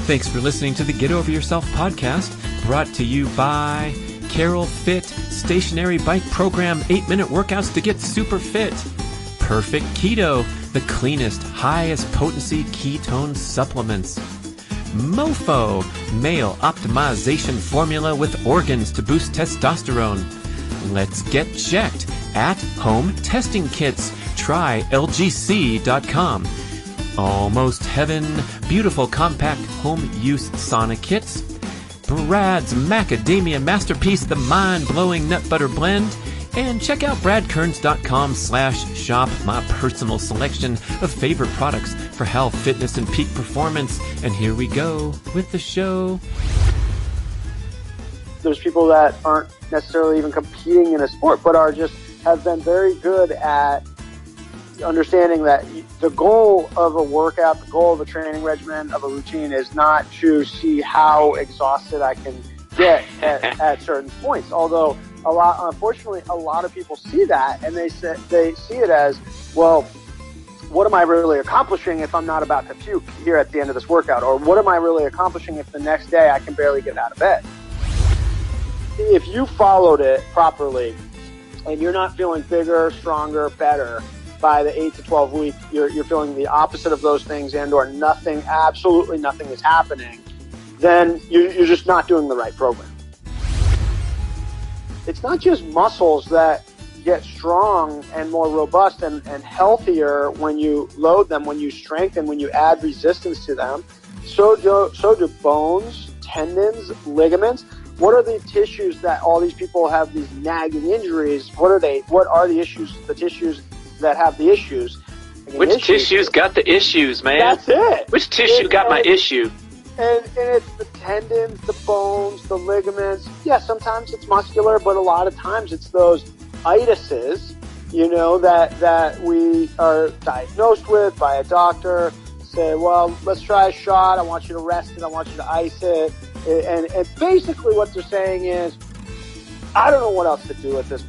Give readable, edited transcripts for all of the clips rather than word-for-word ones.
Thanks for listening to the Get Over Yourself podcast, brought to you by Carol Fit Stationary Bike Program, 8-minute workouts to get super fit. Perfect Keto, the cleanest, highest potency ketone supplements. Mofo, male optimization formula with organs to boost testosterone. Let's get checked. At home testing kits. Try lgc.com. Almost Heaven, beautiful compact home use sauna kits. B.rad's macadamia masterpiece, the mind-blowing nut butter blend. And check out bradkearns.com/shop, my personal selection of favorite products for health, fitness, and peak performance. And here we go with the show. There's people that aren't necessarily even competing in a sport, but have been very good at understanding that the goal of a workout, the goal of a training regimen, of a routine is not to see how exhausted I can get at certain points. Although unfortunately, a lot of people see that and they see it as, well, what am I really accomplishing if I'm not about to puke here at the end of this workout? Or what am I really accomplishing if the next day I can barely get out of bed? If you followed it properly and you're not feeling bigger, stronger, better by the 8 to 12 week, you're feeling the opposite of those things and or nothing, absolutely nothing is happening, then you're just not doing the right program. It's not just muscles that get strong and more robust and healthier when you load them, when you strengthen, when you add resistance to them. So do bones, tendons, ligaments. What are the tissues that all these people have these nagging injuries? What are they? What are the issues, the tissues that have the issues? Which tissues got the issues, man? That's it. Which tissue got my issue? And it's the tendons, the bones, the ligaments. Yeah, sometimes it's muscular, but a lot of times it's those itises, that we are diagnosed with by a doctor. Say, well, let's try a shot. I want you to rest it. I want you to ice it. And basically what they're saying is, I don't know what else to do with this.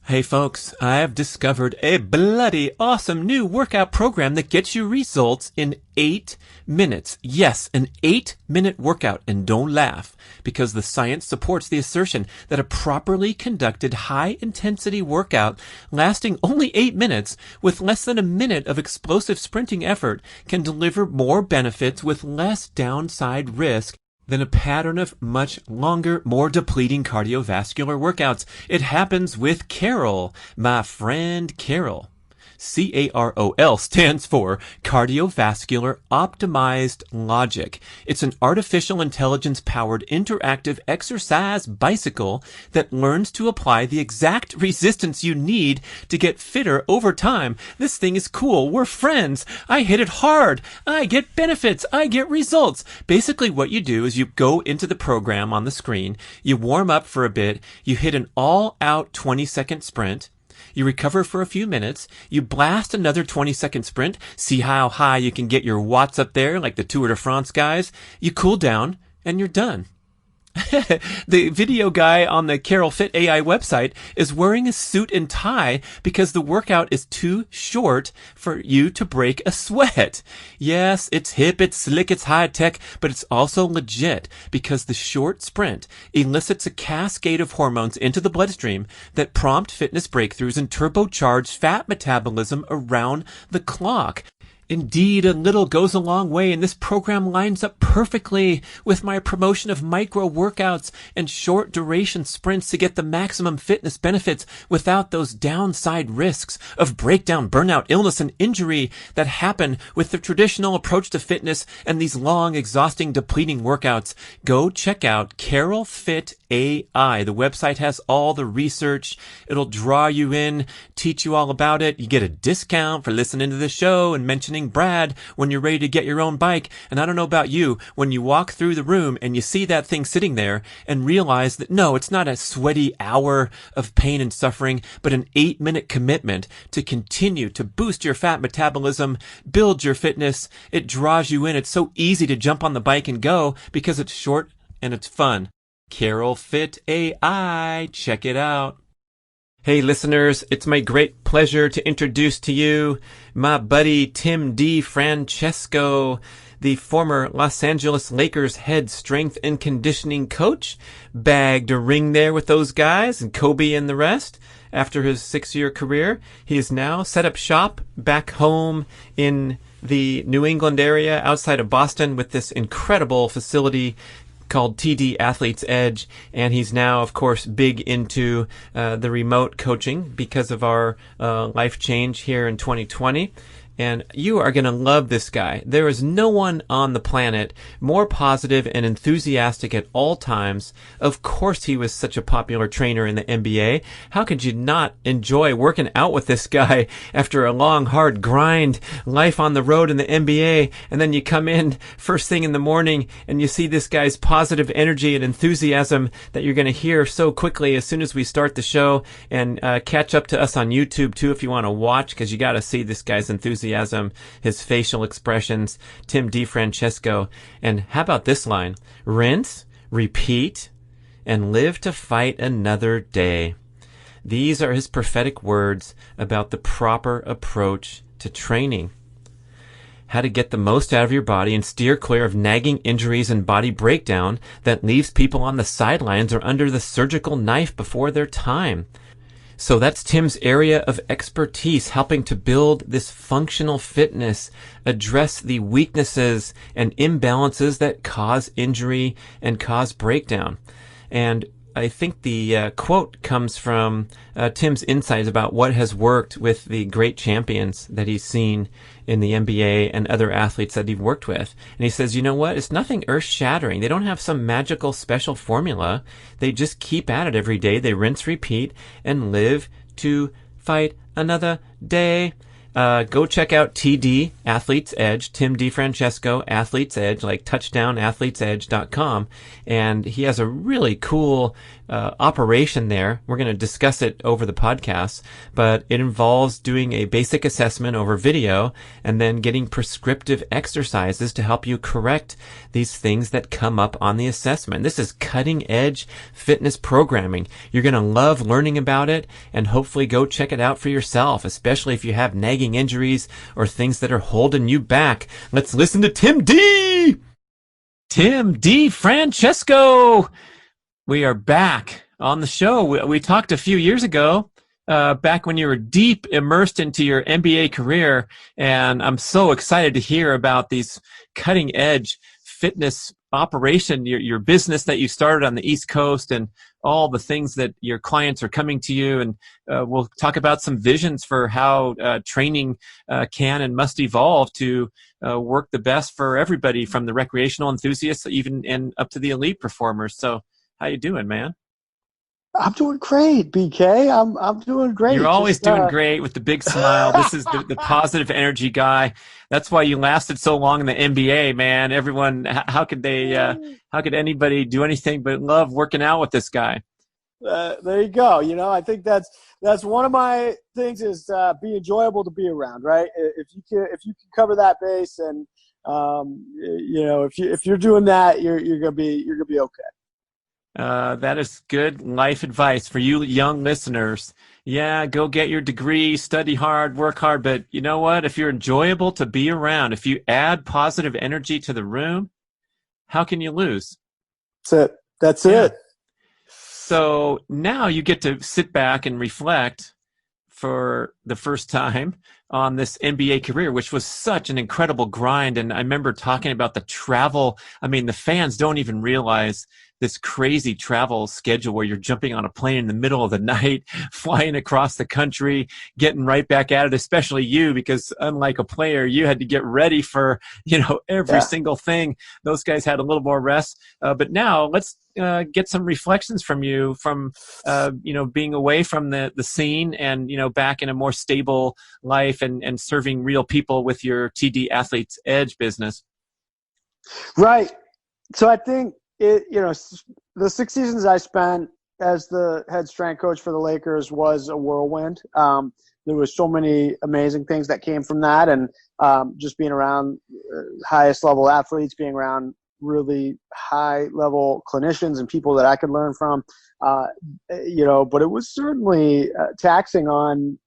Hey folks, I've discovered a bloody awesome new workout program that gets you results in 8 minutes. Yes, an 8-minute workout. And don't laugh, because the science supports the assertion that a properly conducted high-intensity workout lasting only 8 minutes with less than a minute of explosive sprinting effort can deliver more benefits with less downside risk than a pattern of much longer, more depleting cardiovascular workouts. It happens with Carol, my friend Carol. CAROL stands for Cardiovascular Optimized Logic. It's an artificial intelligence-powered interactive exercise bicycle that learns to apply the exact resistance you need to get fitter over time. This thing is cool. We're friends. I hit it hard. I get benefits. I get results. Basically, what you do is you go into the program on the screen, you warm up for a bit, you hit an all-out 20-second sprint, you recover for a few minutes, you blast another 20-second sprint, see how high you can get your watts up there like the Tour de France guys, you cool down, and you're done. The video guy on the Carol Fit AI website is wearing a suit and tie because the workout is too short for you to break a sweat. Yes, it's hip, it's slick, it's high tech, but it's also legit because the short sprint elicits a cascade of hormones into the bloodstream that prompt fitness breakthroughs and turbocharge fat metabolism around the clock. Indeed, a little goes a long way, and this program lines up perfectly with my promotion of micro workouts and short duration sprints to get the maximum fitness benefits without those downside risks of breakdown, burnout, illness, and injury that happen with the traditional approach to fitness and these long, exhausting, depleting workouts. Go check out Carol Fit AI. The website has all the research. It'll draw you in, teach you all about it. You get a discount for listening to the show and mentioning B.rad when you're ready to get your own bike. And I don't know about you, when you walk through the room and you see that thing sitting there and realize that no, it's not a sweaty hour of pain and suffering, but an 8-minute commitment to continue to boost your fat metabolism, build your fitness. It draws you in. It's so easy to jump on the bike and go because it's short and it's fun. Carol Fit AI. Check it out. Hey listeners, it's my great pleasure to introduce to you my buddy Tim DiFrancesco, the former Los Angeles Lakers head strength and conditioning coach. Bagged a ring there with those guys and Kobe and the rest. After his 6-year career, he is now set up shop back home in the New England area outside of Boston with this incredible facility called TD Athletes Edge, and he's now, of course, big into the remote coaching because of our life change here in 2020. And you are going to love this guy. There is no one on the planet more positive and enthusiastic at all times. Of course, he was such a popular trainer in the NBA. How could you not enjoy working out with this guy after a long, hard grind life on the road in the NBA? And then you come in first thing in the morning and you see this guy's positive energy and enthusiasm that you're going to hear so quickly as soon as we start the show. And catch up to us on YouTube, too, if you want to watch, because you got to see this guy's enthusiasm, his facial expressions. Tim DiFrancesco. And how about this line? Rinse, repeat, and live to fight another day. These are his prophetic words about the proper approach to training. How to get the most out of your body and steer clear of nagging injuries and body breakdown that leaves people on the sidelines or under the surgical knife before their time. So that's Tim's area of expertise, helping to build this functional fitness, address the weaknesses and imbalances that cause injury and cause breakdown. And I think the quote comes from Tim's insights about what has worked with the great champions that he's seen in the NBA and other athletes that he's worked with. And he says, you know what? It's nothing earth-shattering. They don't have some magical special formula. They just keep at it every day. They rinse, repeat, and live to fight another day. Go check out TD Athletes Edge, Tim DiFrancesco Athletes Edge, like touchdownathletesedge.com. And he has a really cool operation there. We're going to discuss it over the podcast, but it involves doing a basic assessment over video and then getting prescriptive exercises to help you correct these things that come up on the assessment. This is cutting edge fitness programming. You're going to love learning about it, and hopefully go check it out for yourself, especially if you have nagging injuries or things that are holding you back. Let's listen to Tim DiFrancesco. We are back on the show. We talked a few years ago, back when you were deep immersed into your NBA career, and I'm so excited to hear about these cutting edge fitness operation, your business that you started on the East Coast, and all the things that your clients are coming to you. And we'll talk about some visions for how training can and must evolve to work the best for everybody, from the recreational enthusiasts even and up to the elite performers. So how you doing, man? I'm doing great, BK. I'm doing great. You're always doing great with the big smile. This is the positive energy guy. That's why you lasted so long in the NBA, man. Everyone, how could anybody do anything but love working out with this guy? There you go. You know, I think that's one of my things is be enjoyable to be around, right? If you can cover that base, and you know, if you're doing that, you're gonna be okay. That is good life advice for you young listeners. Yeah, go get your degree, study hard, work hard, but you know what? If you're enjoyable to be around, if you add positive energy to the room, how can you lose? That's it. So now you get to sit back and reflect for the first time on this NBA career, which was such an incredible grind. And I remember talking about the travel. I mean, the fans don't even realize this crazy travel schedule where you're jumping on a plane in the middle of the night, flying across the country, getting right back at it, especially you, because unlike a player, you had to get ready for, every single thing. Those guys had a little more rest. But now let's get some reflections from you from, being away from the scene and, back in a more stable life and serving real people with your TD Athletes Edge business. Right. So I think, the 6 seasons I spent as the head strength coach for the Lakers was a whirlwind. There was so many amazing things that came from that, and just being around highest level athletes, being around really high level clinicians and people that I could learn from, but it was certainly taxing on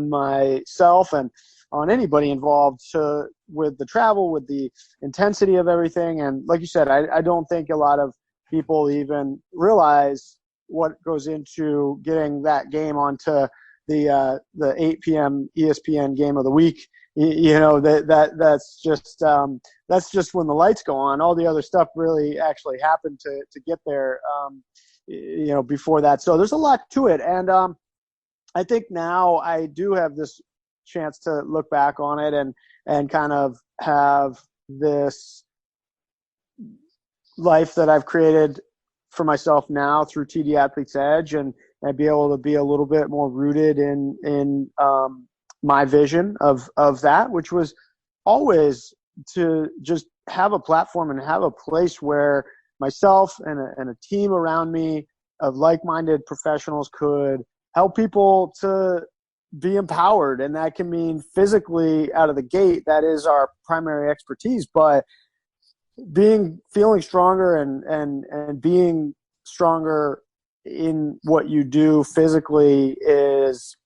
myself and on anybody involved with the travel, with the intensity of everything. And like you said, I don't think a lot of people even realize what goes into getting that game onto the 8 p.m. ESPN game of the week. That's just when the lights go on. All the other stuff really actually happened to get there, before that. So there's a lot to it. And I think now I do have this chance to look back on it and kind of have this life that I've created for myself now through TD Athlete's Edge, and be able to be a little bit more rooted in my vision of that, which was always to just have a platform and have a place where myself and a team around me of like-minded professionals could help people to be empowered. And that can mean physically out of the gate. That is our primary expertise, but feeling stronger and being stronger in what you do physically is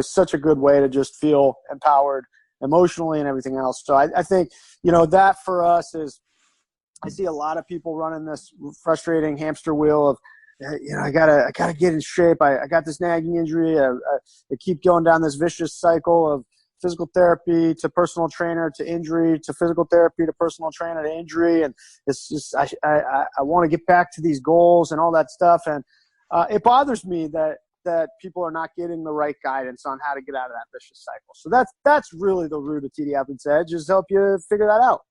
such a good way to just feel empowered emotionally and everything else. So I think, that for us is, I see a lot of people running this frustrating hamster wheel of, I gotta get in shape. I got this nagging injury. I keep going down this vicious cycle of physical therapy to personal trainer to injury to physical therapy to personal trainer to injury. And it's just, I want to get back to these goals and all that stuff. And it bothers me that people are not getting the right guidance on how to get out of that vicious cycle. So that's really the root of TD Athlete's Edge, is help you figure that out.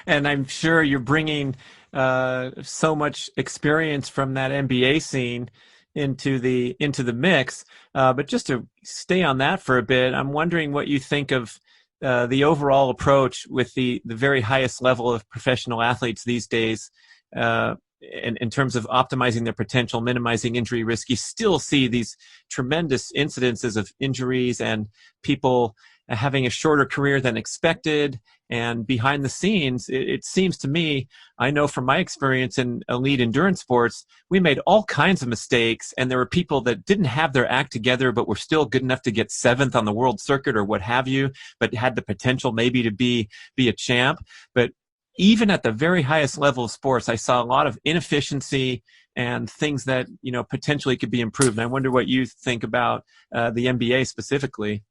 And I'm sure you're bringing so much experience from that NBA scene into the mix. But just to stay on that for a bit, I'm wondering what you think of the overall approach with the very highest level of professional athletes these days, in terms of optimizing their potential, minimizing injury risk. You still see these tremendous incidences of injuries and people having a shorter career than expected. And behind the scenes, it seems to me, I know from my experience in elite endurance sports, we made all kinds of mistakes, and there were people that didn't have their act together but were still good enough to get 7th on the world circuit or what have you, but had the potential maybe to be a champ. But even at the very highest level of sports, I saw a lot of inefficiency and things that potentially could be improved. And I wonder what you think about the NBA specifically.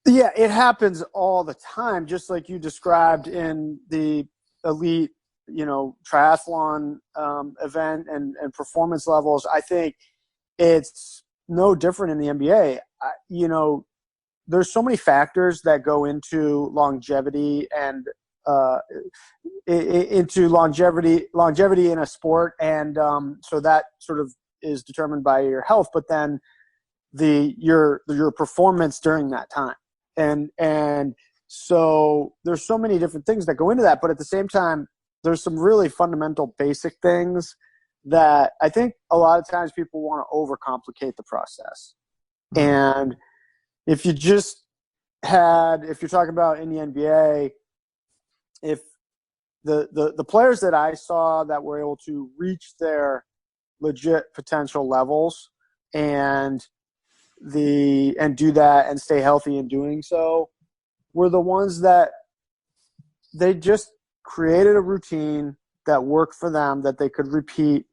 Yeah, it happens all the time, just like you described in the elite, triathlon event and performance levels. I think it's no different in the NBA. There's so many factors that go into longevity and into longevity in a sport, and so that sort of is determined by your health, but then your performance during that time. And so there's so many different things that go into that, but at the same time, there's some really fundamental basic things that I think a lot of times people want to overcomplicate the process. And if you're talking about in the NBA, if the players that I saw that were able to reach their legit potential levels and do that and stay healthy in doing so were the ones that they just created a routine that worked for them, that they could repeat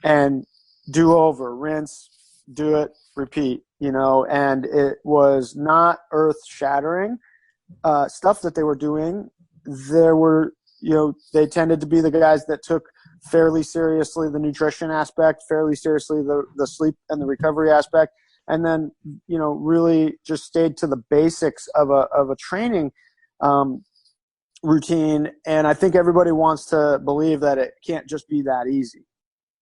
and do over, rinse, do it, repeat, and it was not earth-shattering stuff that they were doing. There were, they tended to be the guys that took fairly seriously the nutrition aspect, fairly seriously the sleep and the recovery aspect, and then, really just stayed to the basics of a training routine. And I think everybody wants to believe that it can't just be that easy.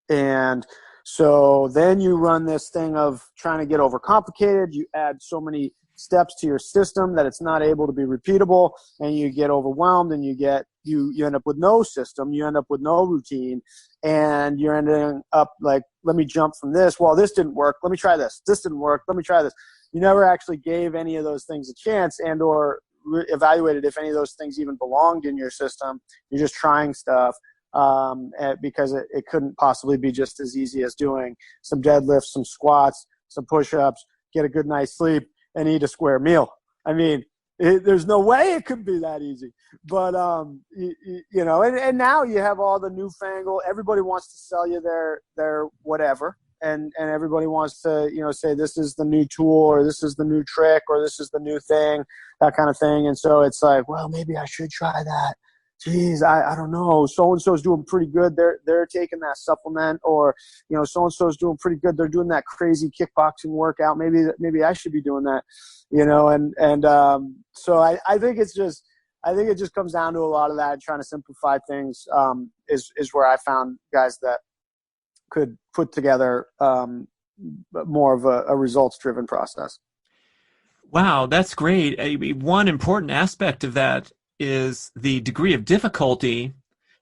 And so then you run this thing of trying to get overcomplicated. You add so many steps to your system that it's not able to be repeatable, and you get overwhelmed, and you end up with no system. You end up with no routine, and you're ending up like, let me jump from this. Well, this didn't work. Let me try this. This didn't work. Let me try this. You never actually gave any of those things a chance, and or evaluated if any of those things even belonged in your system. You're just trying stuff because it couldn't possibly be just as easy as doing some deadlifts, some squats, some push-ups, get a good night's sleep, and eat a square meal. I mean, there's no way it could be that easy. But, you know, and now you have all the newfangled, everybody wants to sell you their whatever. And everybody wants to, you know, say this is the new tool or this is the new trick or this is the new thing, that kind of thing. And so it's like, well, maybe I should try that. Geez, I don't know. So-and-so's doing pretty good. They're taking that supplement, or, you know, so-and-so's doing pretty good. They're doing that crazy kickboxing workout. Maybe I should be doing that, you know? So I think it just comes down to a lot of that, trying to simplify things, is where I found guys that could put together more of a results-driven process. Wow, that's great. One important aspect of that is the degree of difficulty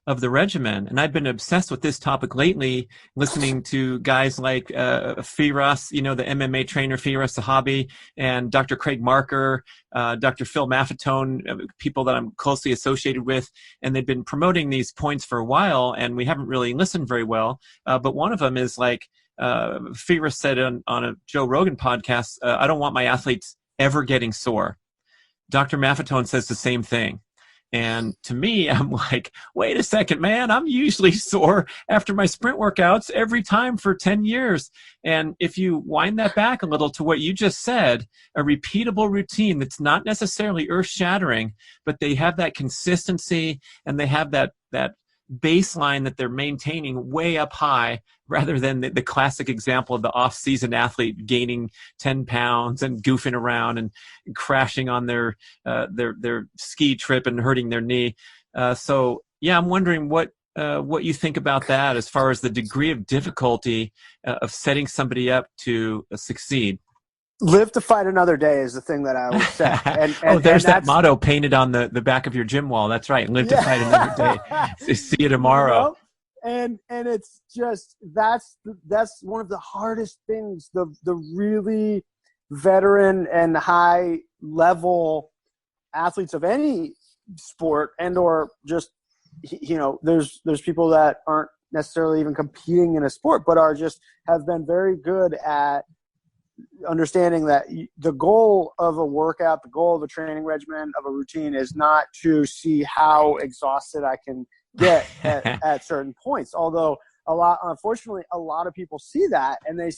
of the regimen. And I've been obsessed with this topic lately, listening to guys like Firas, you know, the MMA trainer Firas Zahabi, and Dr. Craig Marker, Dr. Phil Maffetone, people that I'm closely associated with. And they've been promoting these points for a while, and we haven't really listened very well. But one of them is like, Firas said on a Joe Rogan podcast, I don't want my athletes ever getting sore. Dr. Maffetone says the same thing. And to me, I'm like, wait a second, man, I'm usually sore after my sprint workouts every time for 10 years. And if you wind that back a little to what you just said, a repeatable routine that's not necessarily earth-shattering, but they have that consistency and they have that baseline that they're maintaining way up high, rather than the classic example of the off-season athlete gaining 10 pounds and goofing around and crashing on their ski trip and hurting their knee. So yeah, I'm wondering what you think about that as far as the degree of difficulty of setting somebody up to succeed. Live to fight another day is the thing that I always say. There's that motto painted on the back of your gym wall. That's right. Live to fight another day. See you tomorrow. You know? And it's just, that's one of the hardest things. The really veteran and high level athletes of any sport, and or just, you know, there's people that aren't necessarily even competing in a sport, but have been very good at understanding that the goal of a workout, the goal of a training regimen, of a routine, is not to see how exhausted I can get at certain points. Although unfortunately, a lot of people see that and they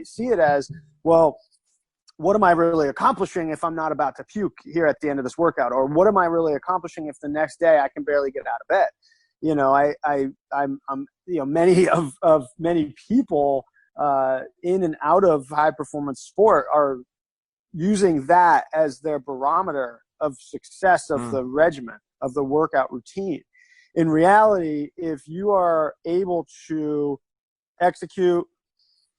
see it as, well, what am I really accomplishing if I'm not about to puke here at the end of this workout? Or what am I really accomplishing if the next day I can barely get out of bed? You know, I'm you know, many people in and out of high performance sport are using that as their barometer of success of the regimen, of the workout routine. In reality, if you are able to execute,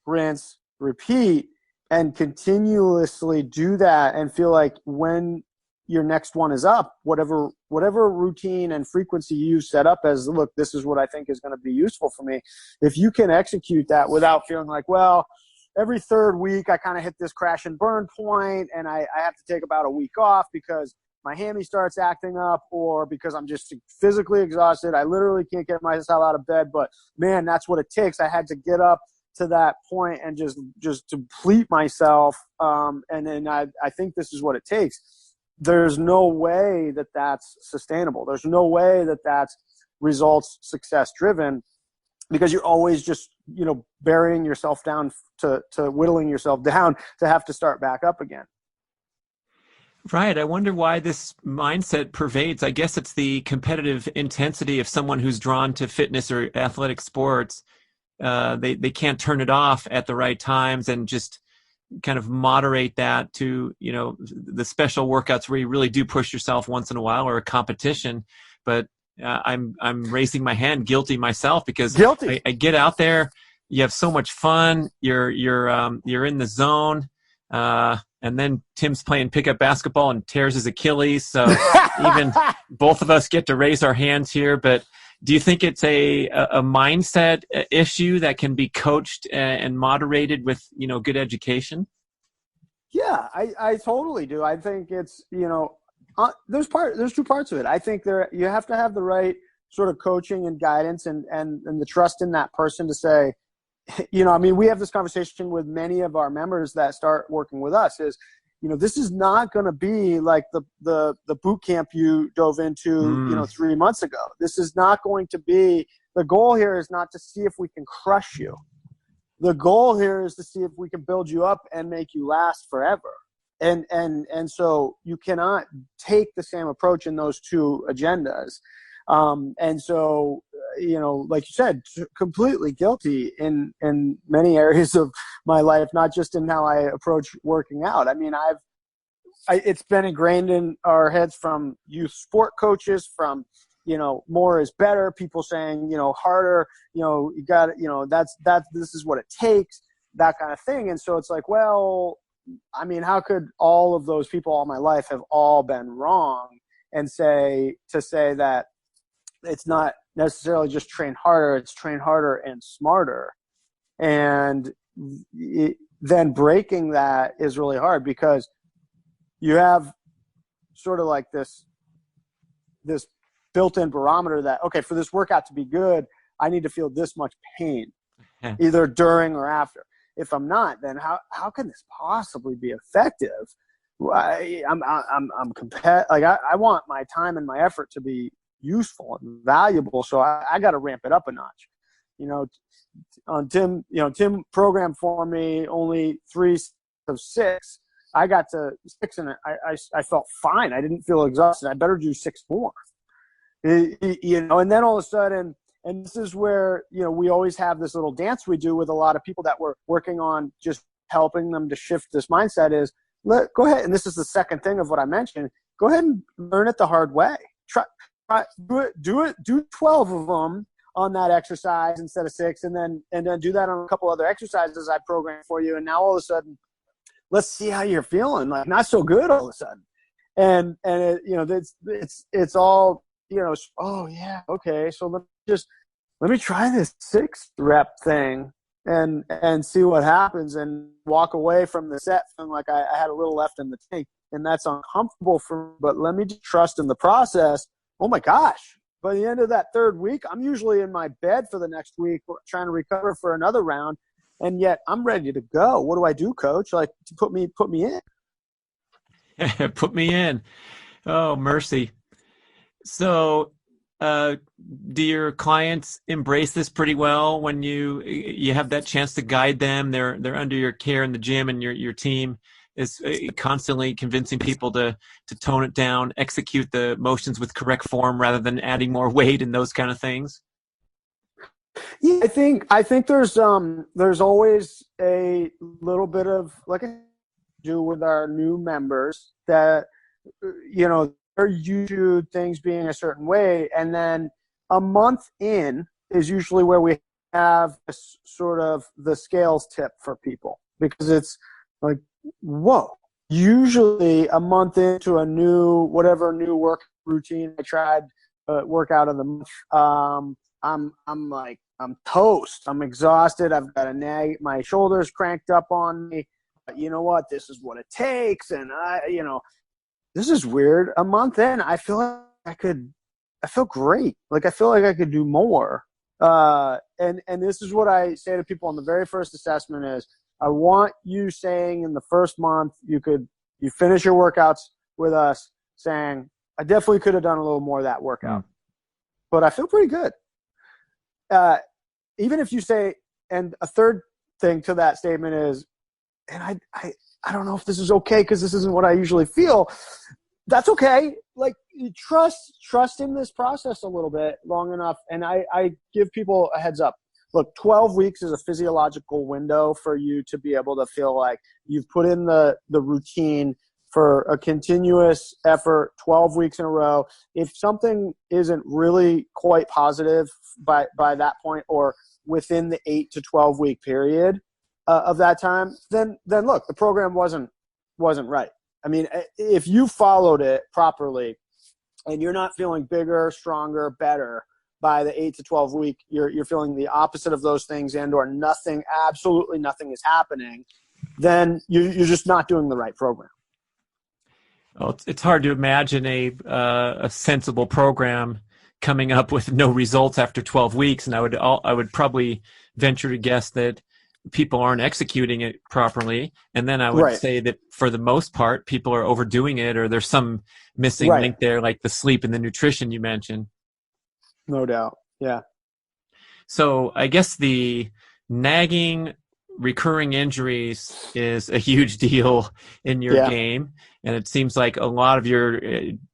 rinse, repeat, and continuously do that, and feel like when your next one is up, whatever routine and frequency you set up as, look, this is what I think is going to be useful for me. If you can execute that without feeling like, well, every third week I kind of hit this crash and burn point and I have to take about a week off because my hammy starts acting up, or because I'm just physically exhausted. I literally can't get myself out of bed, but man, that's what it takes. I had to get up to that point and just deplete myself. And then I think this is what it takes. There's no way that that's sustainable. There's no way that that's results success driven, because you're always just, you know, burying yourself down to whittling yourself down to have to start back up again. Right. I wonder why this mindset pervades. I guess it's the competitive intensity of someone who's drawn to fitness or athletic sports. They can't turn it off at the right times and just kind of moderate that to, you know, the special workouts where you really do push yourself once in a while, or a competition. But I'm raising my hand, guilty myself, because I get out there, you have so much fun, you're in the zone, and then Tim's playing pickup basketball and tears his Achilles. So even both of us get to raise our hands here. But do you think it's a mindset issue that can be coached and moderated with, you know, good education? Yeah, I totally do. I think it's, you know, There's two parts of it. I think you have to have the right sort of coaching and guidance and the trust in that person to say, I mean, we have this conversation with many of our members that start working with us is, this is not going to be like the boot camp you dove into, 3 months ago. This is not going to be, the goal here is not to see if we can crush you. The goal here is to see if we can build you up and make you last forever. And so you cannot take the same approach in those two agendas. And so, like you said, completely guilty in many areas of my life, not just in how I approach working out. I mean, it's been ingrained in our heads from youth sport coaches, from, more is better, people saying, harder, you got to, this is what it takes, that kind of thing. And so it's like, well, I mean, how could all of those people all my life have all been wrong and say that it's not necessarily just train harder, it's train harder and smarter. And then breaking that is really hard because you have sort of like this built-in barometer that, okay, for this workout to be good, I need to feel this much pain, either during or after. If I'm not, then how can this possibly be effective? I want my time and my effort to be useful and valuable, so I got to ramp it up a notch. On Tim programmed for me only 3 of 6. I got to 6 and I felt fine. I didn't feel exhausted. I better do 6 more. And then all of a sudden, and this is where, we always have this little dance we do with a lot of people that we're working on, just helping them to shift this mindset is, go ahead. And this is the second thing of what I mentioned. Go ahead and learn it the hard way. Do 12 of them on that exercise instead of 6, and then do that on a couple other exercises I programmed for you. And now all of a sudden, let's see how you're feeling. Like, not so good all of a sudden. And it's all, oh yeah, okay. So let me try this 6 rep thing and see what happens, and walk away from the set feeling like I had a little left in the tank. And that's uncomfortable but let me just trust in the process. Oh my gosh. By the end of that 3rd week, I'm usually in my bed for the next week trying to recover for another round. And yet I'm ready to go. What do I do, coach? Like, put me in. Put me in. Oh, mercy. So, do your clients embrace this pretty well when you have that chance to guide them? They're under your care in the gym, and your team is constantly convincing people to tone it down, execute the motions with correct form rather than adding more weight and those kind of things. Yeah, I think there's always a little bit of, like I do with our new members, that they're used to things being a certain way, and then a month in is usually where we have a sort of the scales tip for people, because it's like, whoa. Usually a month into a new work routine I tried, workout of the month, I'm toast. I'm exhausted. I've got my shoulders cranked up on me. But you know what? This is what it takes. And this is weird. A month in, I feel like I feel great. Like, I feel like I could do more. And this is what I say to people on the very first assessment is, I want you saying in the first month, you finish your workouts with us saying, I definitely could have done a little more of that workout, but I feel pretty good. Even if you say, and a third thing to that statement is, and I don't know if this is okay because this isn't what I usually feel. That's okay. Like, trust in this process a little bit long enough. And I give people a heads up. Look, 12 weeks is a physiological window for you to be able to feel like you've put in the routine for a continuous effort 12 weeks in a row. If something isn't really quite positive by that point, or within the 8 to 12 week period of that time, then look, the program wasn't right. I mean, if you followed it properly and you're not feeling bigger, stronger, better by the 8 to 12 week, you're feeling the opposite of those things, and or nothing, absolutely nothing is happening, then you're just not doing the right program. Well, it's hard to imagine a sensible program coming up with no results after 12 weeks, and I would probably venture to guess that people aren't executing it properly, and then I would Right. say that for the most part, people are overdoing it, or there's some missing Right. link there, like the sleep and the nutrition you mentioned. No doubt. Yeah. So I guess the nagging recurring injuries is a huge deal in your Yeah. game. And it seems like a lot of your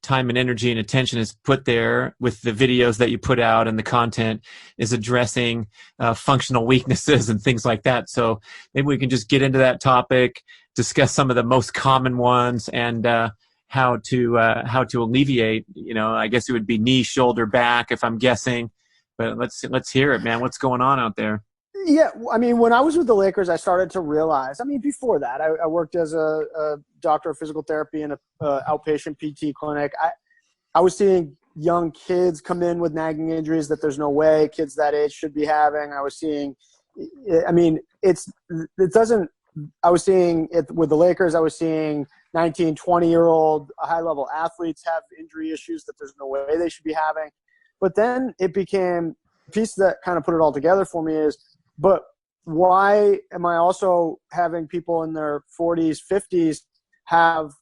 time and energy and attention is put there with the videos that you put out, and the content is addressing functional weaknesses and things like that. So maybe we can just get into that topic, discuss some of the most common ones, and how to alleviate. I guess it would be knee, shoulder, back, if I'm guessing. But let's hear it, man. What's going on out there? Yeah, I mean, when I was with the Lakers, I started to realize. I mean, before that, I worked as a doctor of physical therapy in a outpatient PT clinic. I was seeing young kids come in with nagging injuries that there's no way kids that age should be having. I was seeing, I mean, it doesn't. I was seeing it with the Lakers. I was seeing 19, 20-year-old high-level athletes have injury issues that there's no way they should be having. But then it became a piece that kind of put it all together for me is, but why am I also having people in their 40s, 50s have,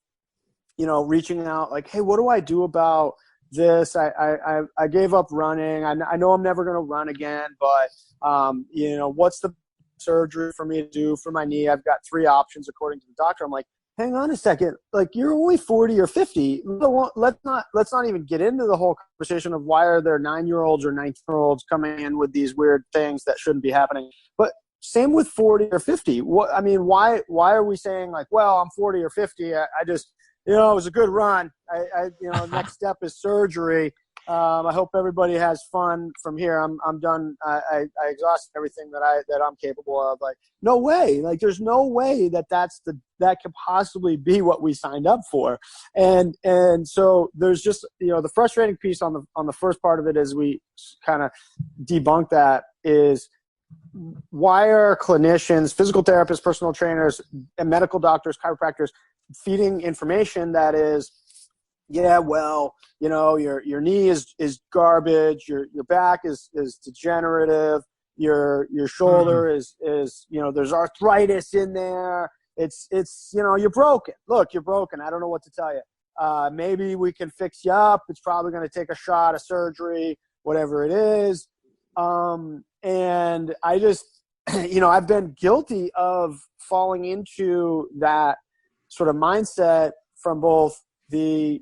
reaching out like, hey, what do I do about this? I gave up running. I know I'm never going to run again, but, what's the surgery for me to do for my knee? I've got 3 options according to the doctor. I'm like, hang on a second. Like, you're only 40 or 50. Let's not even get into the whole conversation of why are there 9-year-olds or 19-year-olds coming in with these weird things that shouldn't be happening. But same with 40 or 50. Why are we saying like, well, I'm 40 or 50. I just, it was a good run. Next step is surgery. I hope everybody has fun from here. I'm done. I exhausted everything that I'm capable of. Like, no way. Like, there's no way that could possibly be what we signed up for. And so there's just, the frustrating piece on the first part of it is we kind of debunk that is why are clinicians, physical therapists, personal trainers, and medical doctors, chiropractors feeding information that is, yeah, well, your knee is garbage, your back is degenerative, your shoulder is there's arthritis in there. It's you're broken. Look, you're broken. I don't know what to tell you. Maybe we can fix you up. It's probably going to take a shot, a surgery, whatever it is. And I just, I've been guilty of falling into that sort of mindset from both the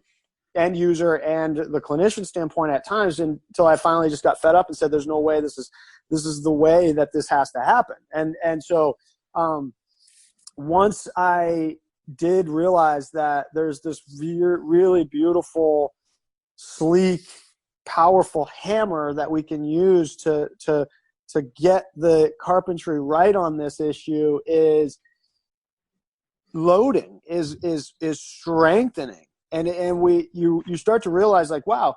end user and the clinician standpoint at times, until I finally just got fed up and said, there's no way this is the way that this has to happen. And so once I did realize that there's this really beautiful, sleek, powerful hammer that we can use to get the carpentry right on this issue, is loading, is strengthening. And you start to realize, like, wow,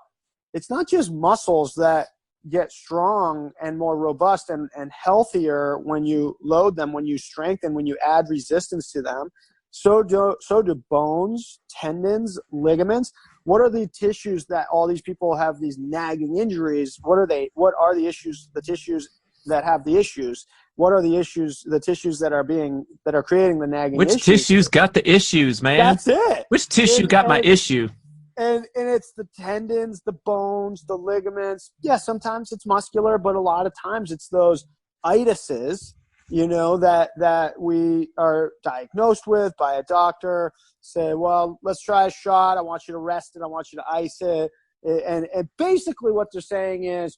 it's not just muscles that get strong and more robust and healthier when you load them, when you strengthen, when you add resistance to them. So do bones, tendons, ligaments. What are the tissues that all these people have these nagging injuries? What are they? What are the issues, the tissues that have the issues? What are the issues, the tissues that are creating the nagging issues? Which tissues got the issues, man? That's it. Which tissue got my issue? And it's the tendons, the bones, the ligaments. Yeah, sometimes it's muscular, but a lot of times it's those itises, that we are diagnosed with by a doctor. Say, well, let's try a shot. I want you to rest it. I want you to ice it. And basically what they're saying is,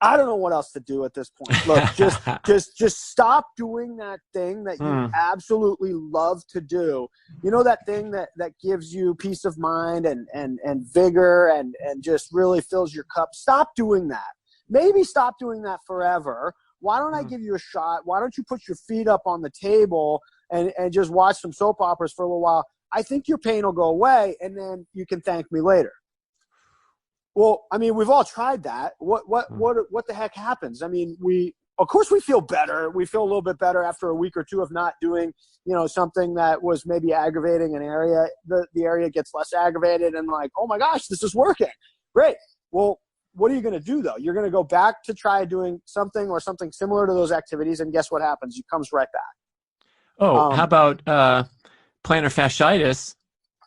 I don't know what else to do at this point. Look, just stop doing that thing that you absolutely love to do. That thing that gives you peace of mind and vigor and just really fills your cup. Stop doing that. Maybe stop doing that forever. Why don't I give you a shot? Why don't you put your feet up on the table and just watch some soap operas for a little while? I think your pain will go away, and then you can thank me later. Well, I mean, we've all tried that. What the heck happens? I mean, we of course we feel better. We feel a little bit better after a week or two of not doing, something that was maybe aggravating an area. The area gets less aggravated and like, oh my gosh, this is working. Great. Well, what are you going to do though? You're going to go back to try doing something or something similar to those activities. And guess what happens? It comes right back. Oh, how about plantar fasciitis?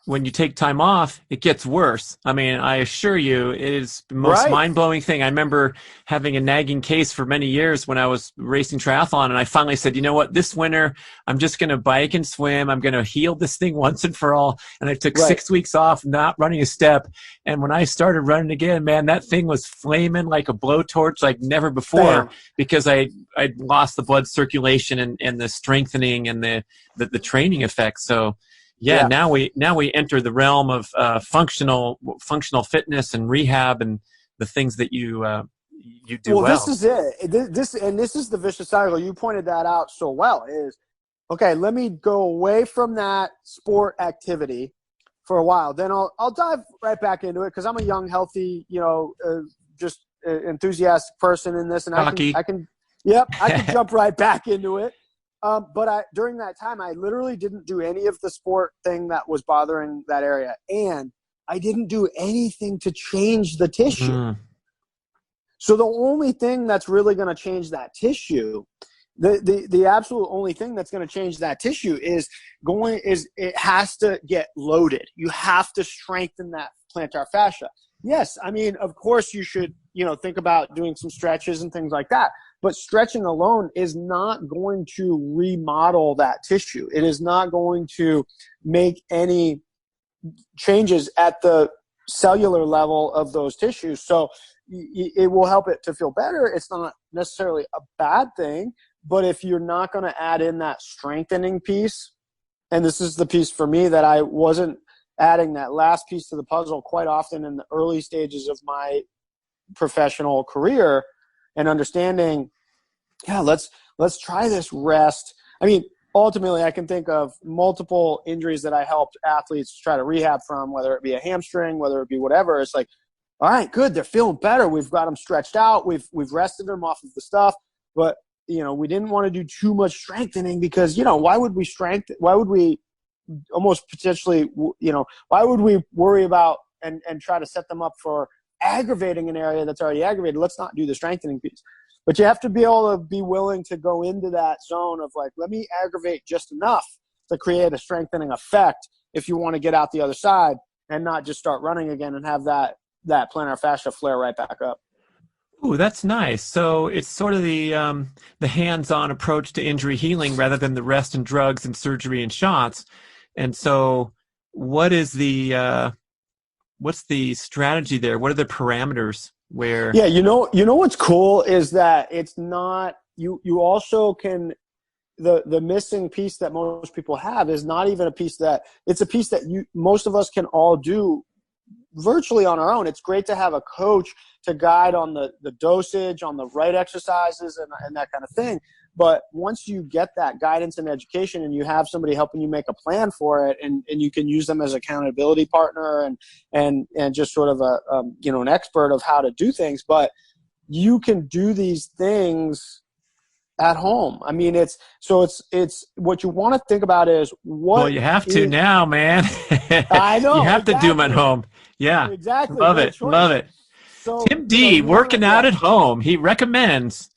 When you take time off, it gets worse. I mean, I assure you, it is the most mind-blowing thing. I remember having a nagging case for many years when I was racing triathlon, and I finally said, you know what, this winter, I'm just going to bike and swim. I'm going to heal this thing once and for all. And I took 6 weeks off, not running a step. And when I started running again, man, that thing was flaming like a blowtorch like never before. Because I'd lost the blood circulation and the strengthening and the training effects. So now we enter the realm of functional fitness and rehab and the things that you do well. This is it. This is the vicious cycle. You pointed that out so well. Is okay. Let me go away from that sport activity for a while. Then I'll dive right back into it because I'm a young, healthy, just enthusiastic person in this, and I can jump right back into it. But during that time, I literally didn't do any of the sport thing that was bothering that area. And I didn't do anything to change the tissue. Mm-hmm. So the only thing that's really going to change that tissue, the absolute only thing that's going to change that tissue is it has to get loaded. You have to strengthen that plantar fascia. Yes, I mean, of course you should, think about doing some stretches and things like that. But stretching alone is not going to remodel that tissue. It is not going to make any changes at the cellular level of those tissues. So it will help it to feel better. It's not necessarily a bad thing, but if you're not going to add in that strengthening piece, and this is the piece for me that I wasn't adding that last piece to the puzzle quite often in the early stages of my professional career, and understanding, let's try this rest. I mean, ultimately, I can think of multiple injuries that I helped athletes try to rehab from, whether it be a hamstring, whether it be whatever. It's like, all right, good, they're feeling better. We've got them stretched out. We've rested them off of the stuff, but we didn't want to do too much strengthening because why would we almost potentially why would we worry about and try to set them up for aggravating an area that's already aggravated? Let's not do the strengthening piece. But you have to be able to be willing to go into that zone of like, let me aggravate just enough to create a strengthening effect if you want to get out the other side and not just start running again and have that plantar fascia flare right back up. Ooh, that's nice. So it's sort of the hands-on approach to injury healing rather than the rest and drugs and surgery and shots. And so what is what's the strategy there? What are the parameters where? Yeah, what's cool is that it's not, you also can, the missing piece that most people have is not even a piece that, it's a piece that most of us can all do virtually on our own. It's great to have a coach to guide on the dosage, on the right exercises and that kind of thing. But once you get that guidance and education and you have somebody helping you make a plan for it, and you can use them as accountability partner and just sort of an expert of how to do things, but you can do these things at home. I mean, it's what you want to think about is what. Well, you have to now, man. I know. You have to do them at home. Yeah. Exactly. Love it. Love it. So, Tim D, working out at home. He recommends.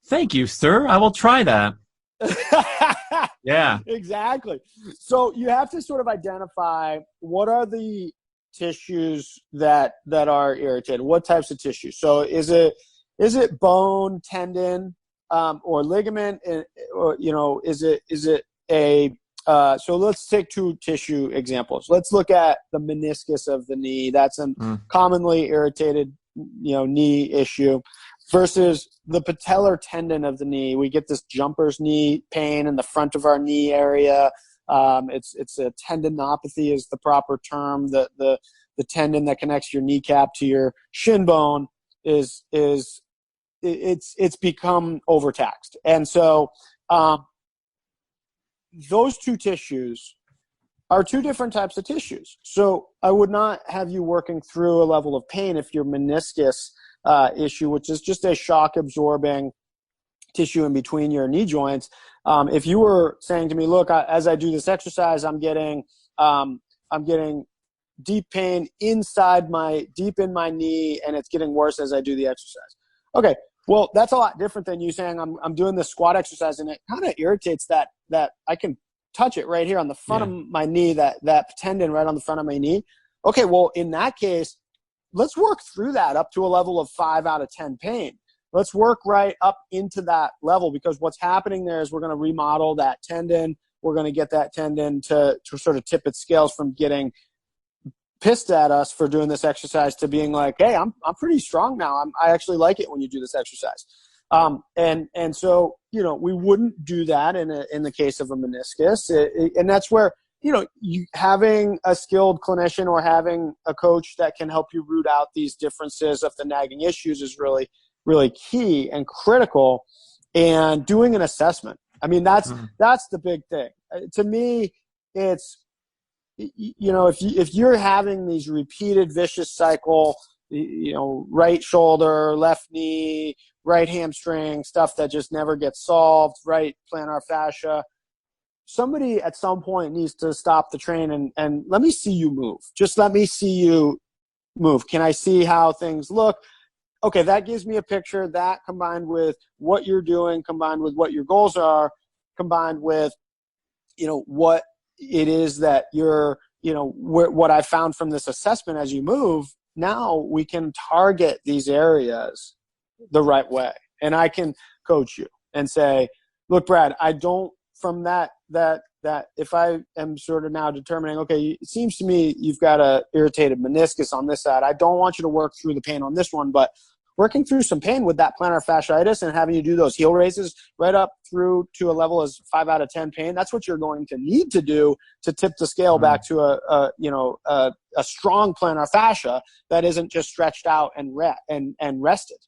Thank you, sir. I will try that. Yeah. Exactly. So you have to sort of identify what are the tissues that are irritated. What types of tissues? So is it bone, tendon, or ligament, or is it a so let's take two tissue examples. Let's look at the meniscus of the knee. That's a commonly irritated knee issue, versus the patellar tendon of the knee. We get this jumper's knee pain in the front of our knee area. It's a tendinopathy is the proper term. The tendon that connects your kneecap to your shin bone is it's become overtaxed. And so those two tissues are two different types of tissues. So I would not have you working through a level of pain if your meniscus issue, which is just a shock absorbing tissue in between your knee joints. If you were saying to me, look, as I do this exercise, I'm getting deep pain deep in my knee, and it's getting worse as I do the exercise. Okay, well, that's a lot different than you saying I'm doing this squat exercise, and it kind of irritates that I can touch it right here on the front of my knee, that tendon right on the front of my knee. Okay, well, in that case, let's work through that up to a level of 5 out of 10 pain. Let's work right up into that level, because what's happening there is we're going to remodel that tendon. We're going to get that tendon to sort of tip its scales from getting pissed at us for doing this exercise to being like, hey, I'm pretty strong now. I actually like it when you do this exercise. And so, we wouldn't do that in the case of a meniscus. And that's where, having a skilled clinician or having a coach that can help you root out these differences of the nagging issues is really, really key and critical. And doing an assessment. I mean, that's the big thing. To me, it's, if you're having these repeated vicious cycle, right shoulder, left knee, right hamstring, stuff that just never gets solved, right plantar fascia, somebody at some point needs to stop the train and let me see you move. Just let me see you move. Can I see how things look? Okay, that gives me a picture. That combined with what you're doing, combined with what your goals are, combined with, what it is that you're, what I found from this assessment as you move, now we can target these areas the right way. And I can coach you and say, look, Brad, I don't, from that if I am sort of now determining, okay, it seems to me you've got a irritated meniscus on this side. I don't want you to work through the pain on this one, but working through some pain with that plantar fasciitis and having you do those heel raises right up through to a level as 5 out of 10 pain, that's what you're going to need to do to tip the scale back to a strong plantar fascia that isn't just stretched out and rested.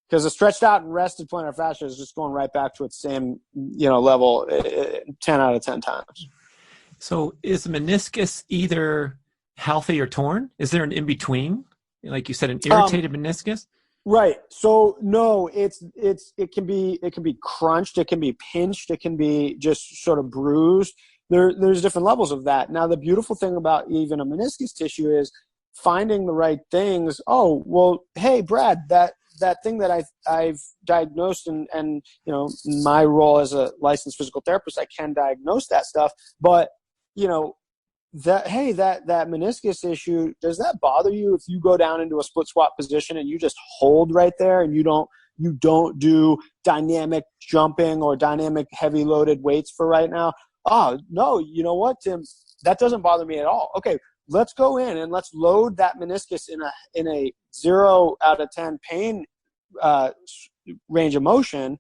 Because a stretched out and rested plantar fascia is just going right back to its same, level 10 out of 10 times. So is the meniscus either healthy or torn? Is there an in-between? Like you said, an irritated meniscus? Right. So no, it can be crunched, it can be pinched, it can be just sort of bruised. There's different levels of that. Now, the beautiful thing about even a meniscus tissue is finding the right things. Oh, well, hey, Brad, that thing that I've diagnosed and my role as a licensed physical therapist, I can diagnose that stuff. But, that meniscus issue, does that bother you if you go down into a split squat position and you just hold right there and you don't do dynamic jumping or dynamic heavy loaded weights for right now? Oh, no, you know what, Tim? That doesn't bother me at all. Okay, let's go in and let's load that meniscus in a 0 out of 10 pain range of motion,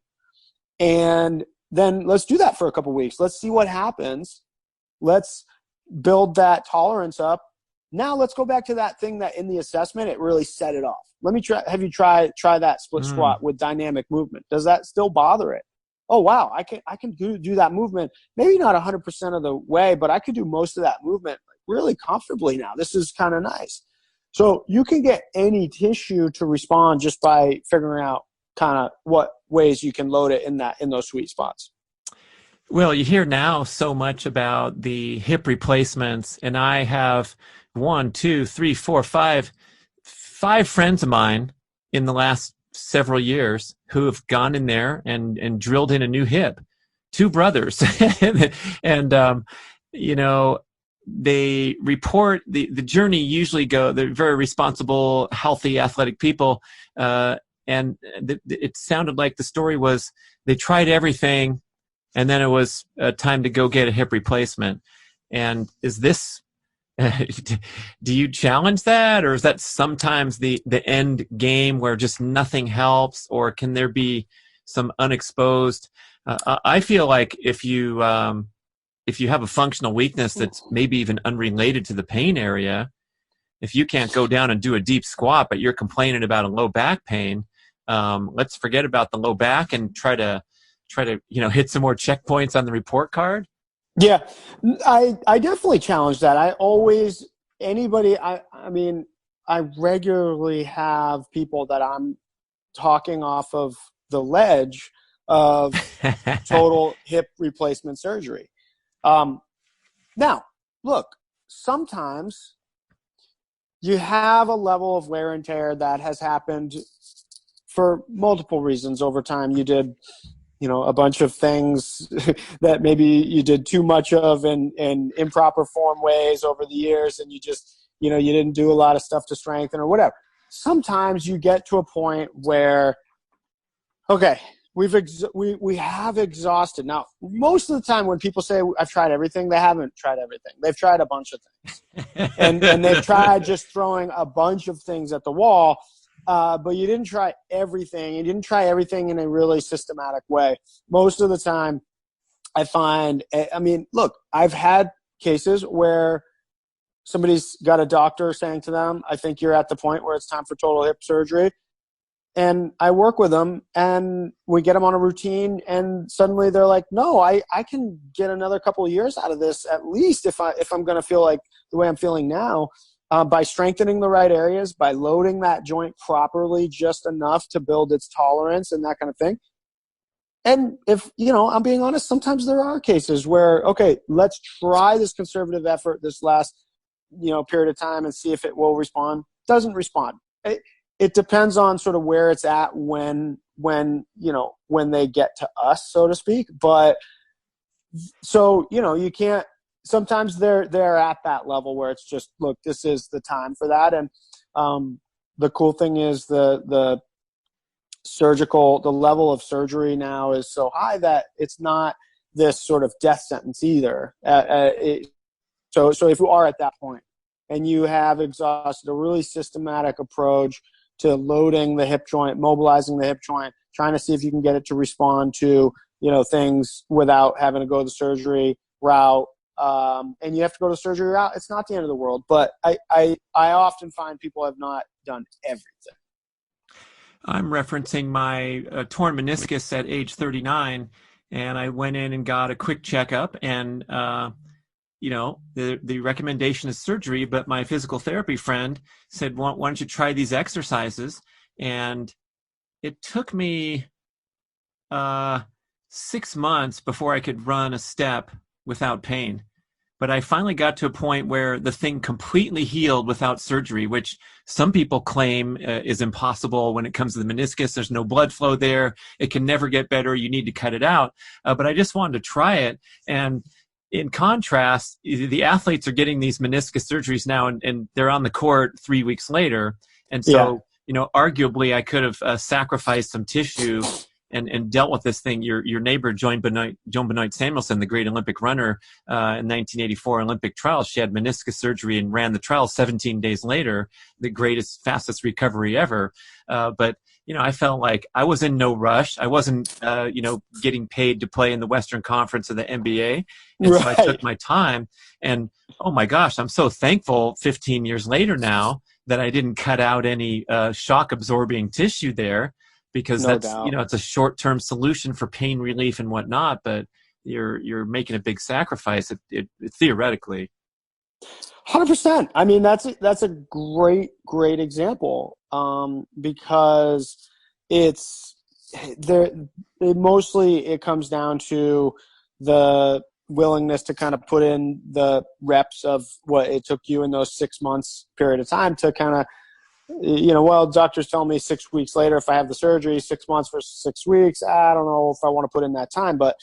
and then let's do that for a couple weeks. Let's see what happens. Let's build that tolerance up. Now let's go back to that thing that in the assessment it really set it off. Let me have you try that split squat with dynamic movement. Does that still bother it? Oh wow, I can do that movement. Maybe not 100% of the way, but I could do most of that movement really comfortably now. This is kind of nice. So you can get any tissue to respond just by figuring out kind of what ways you can load it in those sweet spots. Well, you hear now so much about the hip replacements, and I have 1, 2, 3, 4, 5 friends of mine in the last several years who have gone in there and drilled in a new hip. 2 brothers, and they report the journey usually they're very responsible, healthy, athletic people, and it sounded like the story was they tried everything. And then it was time to go get a hip replacement. And is this, do you challenge that? Or is that sometimes the end game where just nothing helps? Or can there be some unexposed? I feel like if you have a functional weakness that's maybe even unrelated to the pain area, if you can't go down and do a deep squat, but you're complaining about a low back pain, let's forget about the low back and try to hit some more checkpoints on the report card? Yeah, I definitely challenge that. I regularly have people that I'm talking off of the ledge of total hip replacement surgery. Now, look, sometimes you have a level of wear and tear that has happened for multiple reasons over time. You did, a bunch of things that maybe you did too much of in improper form ways over the years, and you just, you didn't do a lot of stuff to strengthen or whatever. Sometimes you get to a point where, okay, we have exhausted. Now, most of the time when people say I've tried everything, they haven't tried everything. They've tried a bunch of things. and they've tried just throwing a bunch of things at the wall, but you didn't try everything. You didn't try everything in a really systematic way. Most of the time, I find, look, I've had cases where somebody's got a doctor saying to them, I think you're at the point where it's time for total hip surgery. And I work with them and we get them on a routine, and suddenly they're like, no, I can get another couple of years out of this, at least if I'm going to feel like the way I'm feeling now, by strengthening the right areas, by loading that joint properly, just enough to build its tolerance and that kind of thing. And if, I'm being honest, sometimes there are cases where, okay, let's try this conservative effort this last, period of time and see if it will respond. Doesn't respond. It depends on sort of where it's at when they get to us, so to speak. But so, you can't, sometimes they're at that level where it's just, look, this is the time for that. And the cool thing is the level of surgery now is so high that it's not this sort of death sentence either. So if you are at that point and you have exhausted a really systematic approach to loading the hip joint, mobilizing the hip joint, trying to see if you can get it to respond to, things without having to go the surgery route, and you have to go to the surgery route, it's not the end of the world. But I often find people have not done everything. I'm referencing my torn meniscus at age 39, and I went in and got a quick checkup, and the recommendation is surgery, but my physical therapy friend said, why don't you try these exercises? And it took me 6 months before I could run a step without pain. But I finally got to a point where the thing completely healed without surgery, which some people claim is impossible when it comes to the meniscus. There's no blood flow there. It can never get better. You need to cut it out. But I just wanted to try it. And in contrast, the athletes are getting these meniscus surgeries now, and they're on the court 3 weeks later. And so, arguably I could have sacrificed some tissue and dealt with this thing. Your neighbor, Joan Benoit Samuelson, the great Olympic runner, in 1984 Olympic trials, she had meniscus surgery and ran the trial 17 days later, the greatest, fastest recovery ever. But I felt like I was in no rush. I wasn't, getting paid to play in the Western Conference of the NBA. And so I took my time, and oh my gosh, I'm so thankful 15 years later now that I didn't cut out any shock absorbing tissue there, because that's, it's a short-term solution for pain relief and whatnot, but you're making a big sacrifice it theoretically. 100%. I mean, that's a great example, because it's there. It comes down to the willingness to kind of put in the reps of what it took you in those 6 months period of time to kind of, doctors tell me 6 weeks later if I have the surgery, 6 months versus 6 weeks. I don't know if I want to put in that time, but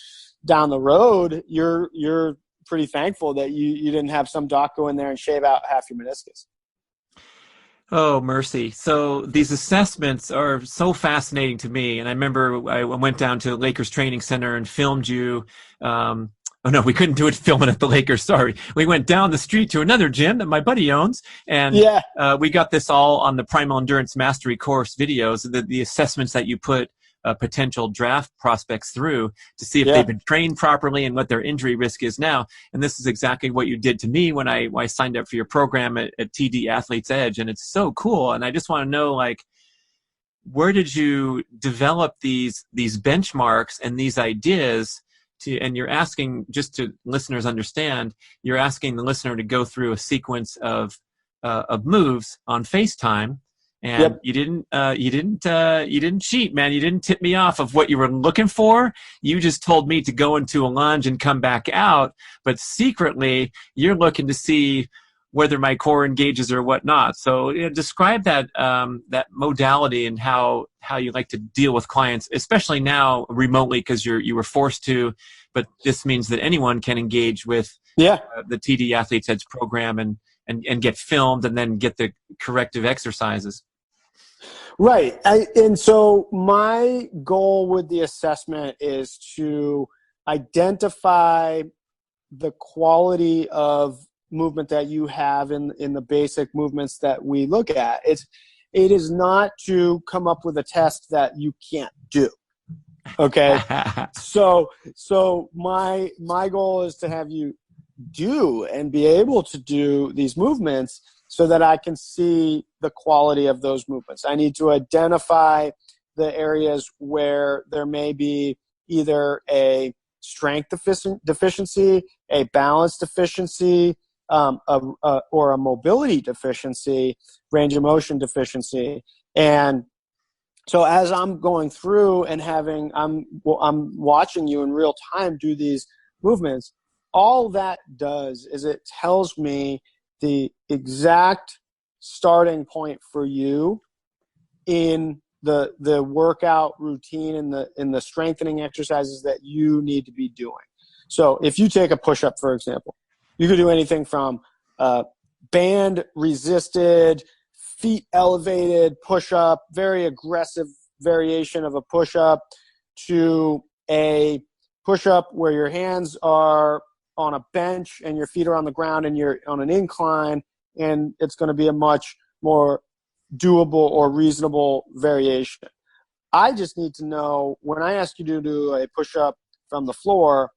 down the road, you're pretty thankful that you didn't have some doc go in there and shave out half your meniscus. Oh, mercy. So these assessments are so fascinating to me. And I remember I went down to the Lakers training center and filmed you. Oh, no, we couldn't do it filming at the Lakers. Sorry. We went down the street to another gym that my buddy owns. And we got this all on the Primal Endurance Mastery course videos, the assessments that you put potential draft prospects through to see if they've been trained properly and what their injury risk is now. And this is exactly what you did to me when I signed up for your program at TD Athletes Edge. And it's so cool. And I just want to know, where did you develop these benchmarks and these ideas and you're asking, just to listeners understand, you're asking the listener to go through a sequence of moves on FaceTime, And you didn't cheat, man. You didn't tip me off of what you were looking for. You just told me to go into a lunge and come back out. But secretly, you're looking to see whether my core engages or whatnot. So describe that that modality and how you like to deal with clients, especially now remotely because you were forced to. But this means that anyone can engage with the TD Athletes Edge program and get filmed and then get the corrective exercises. Right. And so my goal with the assessment is to identify the quality of movement that you have in the basic movements that we look at. It is not to come up with a test that you can't do. Okay. So my goal is to have you do and be able to do these movements so that I can see the quality of those movements. I need to identify the areas where there may be either a strength deficiency, a balance deficiency, or a mobility deficiency, range of motion deficiency. And so as I'm going through and I'm watching you in real time do these movements, all that does is it tells me the exact starting point for you in the workout routine and in the strengthening exercises that you need to be doing. So if you take a push-up, for example, you could do anything from band resisted, feet elevated push-up, very aggressive variation of a push-up, to a push-up where your hands are on a bench and your feet are on the ground and you're on an incline, and it's going to be a much more doable or reasonable variation. I just need to know, when I ask you to do a push-up from the floor,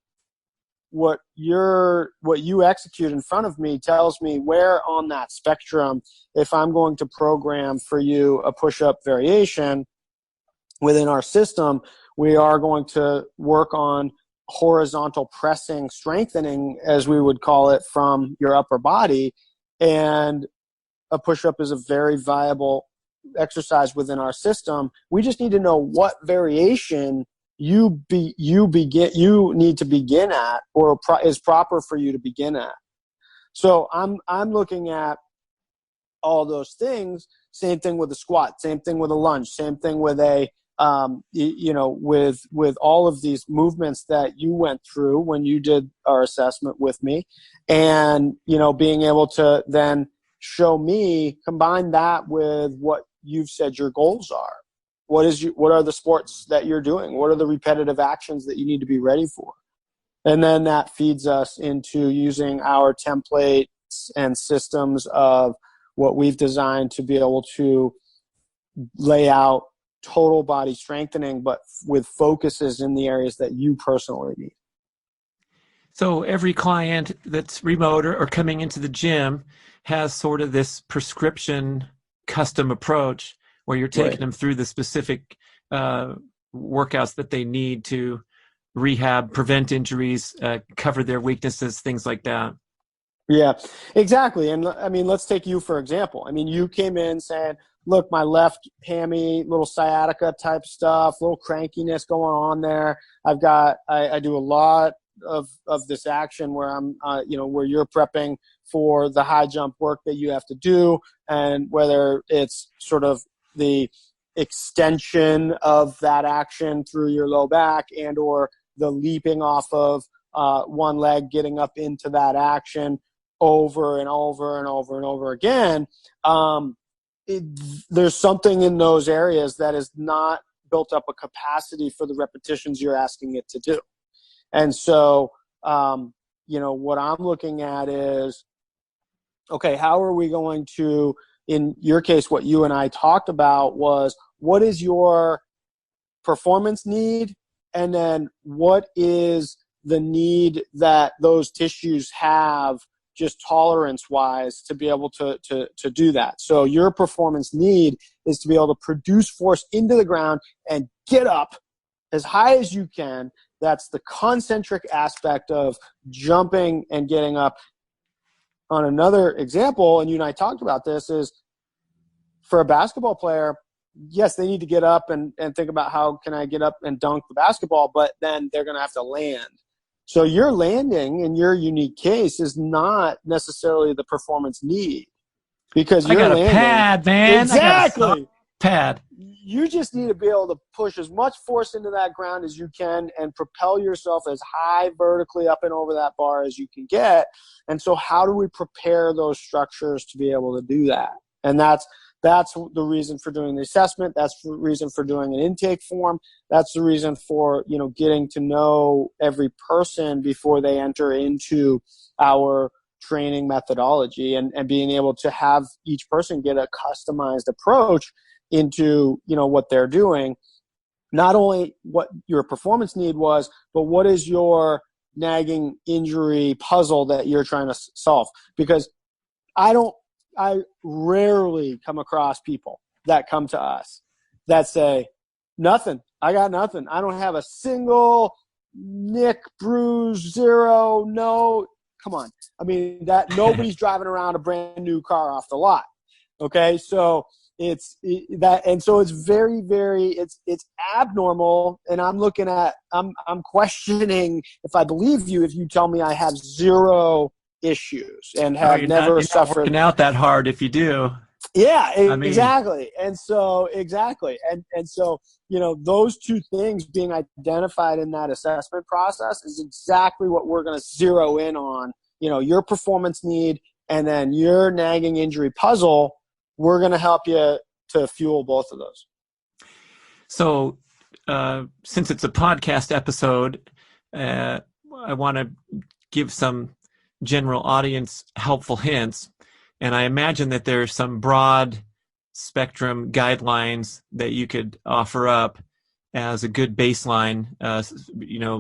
what you execute in front of me tells me where on that spectrum, if I'm going to program for you a push-up variation within our system, we are going to work on horizontal pressing, strengthening, as we would call it, from your upper body. And a push-up is a very viable exercise within our system. We just need to know what variation you need to begin at, or is proper for you to begin at. So I'm looking at all those things. Same thing with a squat, same thing with a lunge, same thing with a with all of these movements that you went through when you did our assessment with me, and being able to then show me, combine that with what you've said your goals are. What are the sports that you're doing? What are the repetitive actions that you need to be ready for? And then that feeds us into using our templates and systems of what we've designed to be able to lay out total body strengthening, but with focuses in the areas that you personally need. So every client that's remote or coming into the gym has sort of this prescription custom approach where you're taking them through the specific workouts that they need to rehab, prevent injuries, cover their weaknesses, things like that. Yeah, exactly. And I mean, let's take you for example. I mean, you came in saying, look, my left hammy, little sciatica type stuff, little crankiness going on there. I do a lot of this action where I'm, where you're prepping for the high jump work that you have to do, and whether it's sort of the extension of that action through your low back and or the leaping off of one leg, getting up into that action over and over and over and over again. There's something in those areas that is not built up a capacity for the repetitions you're asking it to do. And so, what I'm looking at is, okay, how are we going to, in your case, what you and I talked about was, what is your performance need? And then what is the need that those tissues have just tolerance-wise to be able to do that? So your performance need is to be able to produce force into the ground and get up as high as you can. That's the concentric aspect of jumping and getting up. On another example, and you and I talked about this, is for a basketball player, yes, they need to get up and think about how can I get up and dunk the basketball, but then they're going to have to land. So your landing in your unique case is not necessarily the performance need, because I you're got a landing. pad, man. Exactly. I got a pad. You just need to be able to push as much force into that ground as you can and propel yourself as high vertically up and over that bar as you can get. And so how do we prepare those structures to be able to do that? And that's the reason for doing the assessment. That's the reason for doing an intake form. That's the reason for, getting to know every person before they enter into our training methodology, and being able to have each person get a customized approach into, what they're doing. Not only what your performance need was, but what is your nagging injury puzzle that you're trying to solve. Because I rarely come across people that come to us that say, nothing, I got nothing. I don't have a single nick, bruise, zero, no. Come on. I mean, that nobody's driving around a brand new car off the lot. Okay. So so it's very, very, it's abnormal. And I'm questioning if I believe you, if you tell me I have zero issues and have never suffered. Not working out that hard if you do. Yeah, exactly. And so, And so, those two things being identified in that assessment process is exactly what we're going to zero in on, your performance need and then your nagging injury puzzle. We're going to help you to fuel both of those. So, since it's a podcast episode, I want to give some general audience helpful hints. And I imagine that there's some broad spectrum guidelines that you could offer up as a good baseline,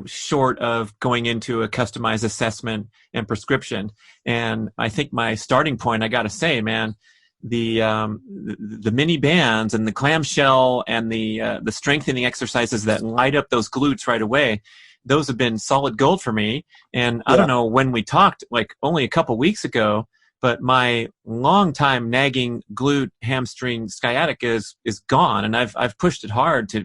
short of going into a customized assessment and prescription. And I think my starting point, I got to say, man, the mini bands and the clamshell and the strengthening exercises that light up those glutes right away, those have been solid gold for me. And I don't know when we talked, like only a couple weeks ago, but my long-time nagging glute, hamstring, sciatica is gone, and I've pushed it hard to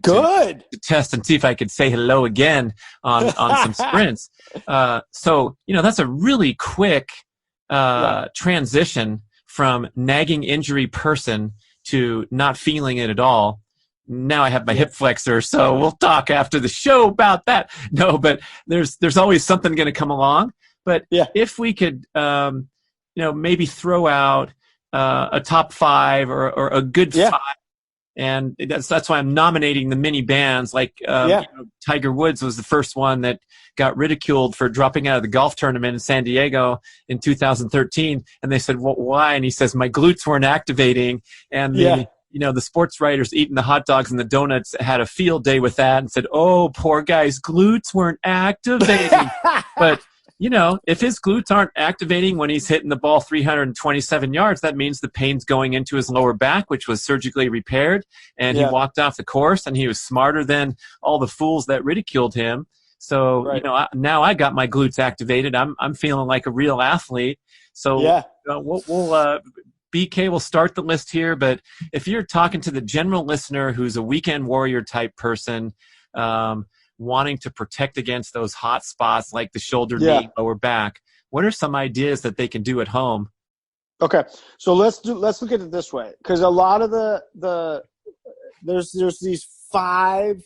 test and see if I could say hello again on some sprints. So that's a really quick transition from nagging injury person to not feeling it at all. Now I have my hip flexor, so we'll talk after the show about that. No, but there's always something going to come along. But if we could, maybe throw out a top 5 or a good 5, and that's why I'm nominating the mini bands. Like Tiger Woods was the first one that got ridiculed for dropping out of the golf tournament in San Diego in 2013, and they said, "Well, why?" And he says, "My glutes weren't activating," and the sports writers eating the hot dogs and the donuts had a field day with that and said, "Oh, poor guy's glutes weren't activating." But if his glutes aren't activating when he's hitting the ball 327 yards, that means the pain's going into his lower back, which was surgically repaired, and he walked off the course, and he was smarter than all the fools that ridiculed him. So, now I got my glutes activated. I'm feeling like a real athlete. So we'll BK will start the list here, but if you're talking to the general listener who's a weekend warrior type person, wanting to protect against those hot spots like the shoulder, knee, lower back, what are some ideas that they can do at home? Okay, so let's look at it this way, because a lot of there's these 5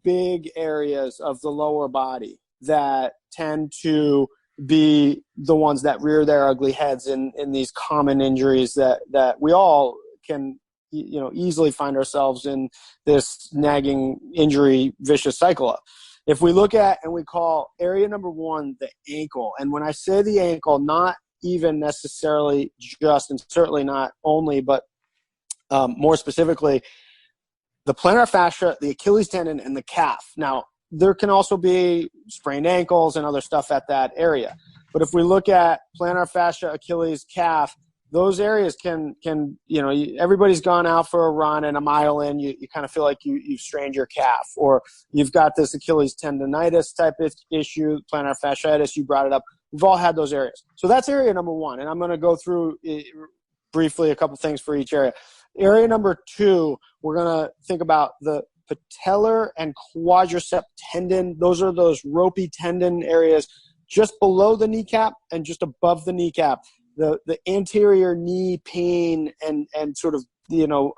big areas of the lower body that tend to be the ones that rear their ugly heads in these common injuries that we all can easily find ourselves in this nagging injury vicious cycle of. If we look at and we call area number 1 the ankle, and when I say the ankle, not even necessarily just, and certainly not only, but more specifically the plantar fascia, the Achilles tendon, and the calf. Now, there can also be sprained ankles and other stuff at that area. But if we look at plantar fascia, Achilles, calf, those areas can everybody's gone out for a run, and a mile in, you kind of feel like you've strained your calf, or you've got this Achilles tendonitis type of issue, plantar fasciitis, you brought it up. We've all had those areas. So that's area number 1, and I'm going to go through briefly a couple things for each area. area number 2, we're going to think about the patellar and quadricep tendon. Those are those ropey tendon areas just below the kneecap and just above the kneecap. The anterior knee pain and sort of,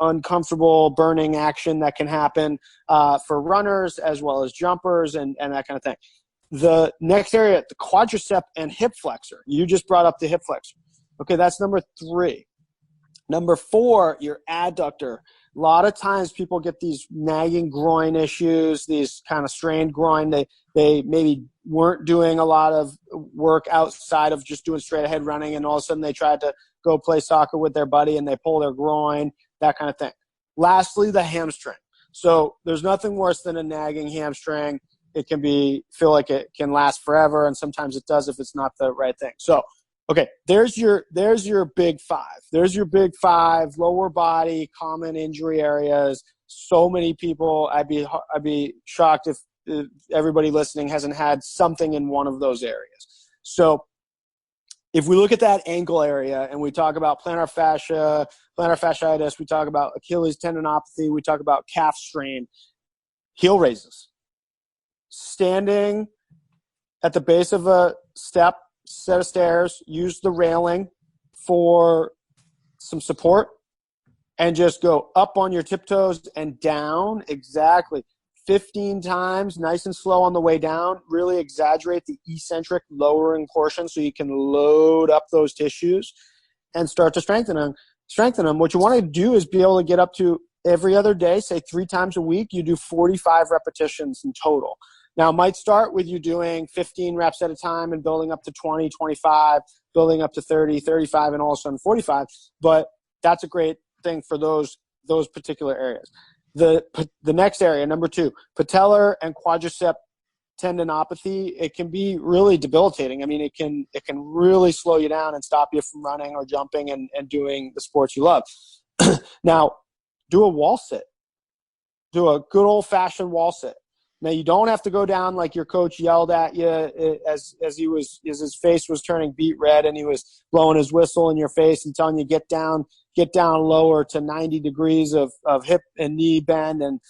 uncomfortable burning action that can happen for runners as well as jumpers and that kind of thing. The next area, the quadricep and hip flexor. You just brought up the hip flexor. Okay, that's number 3. Number 4, your adductor. A lot of times people get these nagging groin issues, these kind of strained groin. They maybe weren't doing a lot of work outside of just doing straight ahead running, and all of a sudden they tried to go play soccer with their buddy and they pull their groin, that kind of thing. Lastly, the hamstring. So there's nothing worse than a nagging hamstring. It can feel like it can last forever, and sometimes it does if it's not the right thing. So, okay, there's your big 5. There's your big 5 lower body common injury areas. So many people, I'd be shocked if everybody listening hasn't had something in one of those areas. So if we look at that ankle area and we talk about plantar fasciitis, we talk about Achilles tendinopathy, we talk about calf strain, heel raises. Standing at the base of a set of stairs, use the railing for some support, and just go up on your tiptoes and down. Exactly. 15 times, nice and slow on the way down. Really exaggerate the eccentric lowering portion so you can load up those tissues and start to strengthen them. What you want to do is be able to get up to every other day, say 3 times a week. You do 45 repetitions in total. Now, it might start with you doing 15 reps at a time and building up to 20, 25, building up to 30, 35, and all of a sudden 45. But that's a great thing for those particular areas. The next area, number 2, patellar and quadricep tendinopathy. It can be really debilitating. I mean, it can really slow you down and stop you from running or jumping and doing the sports you love. Now, do a wall sit. Do a good old-fashioned wall sit. Now, you don't have to go down like your coach yelled at you as his face was turning beet red and he was blowing his whistle in your face and telling you get down lower to 90 degrees of hip and knee bend. And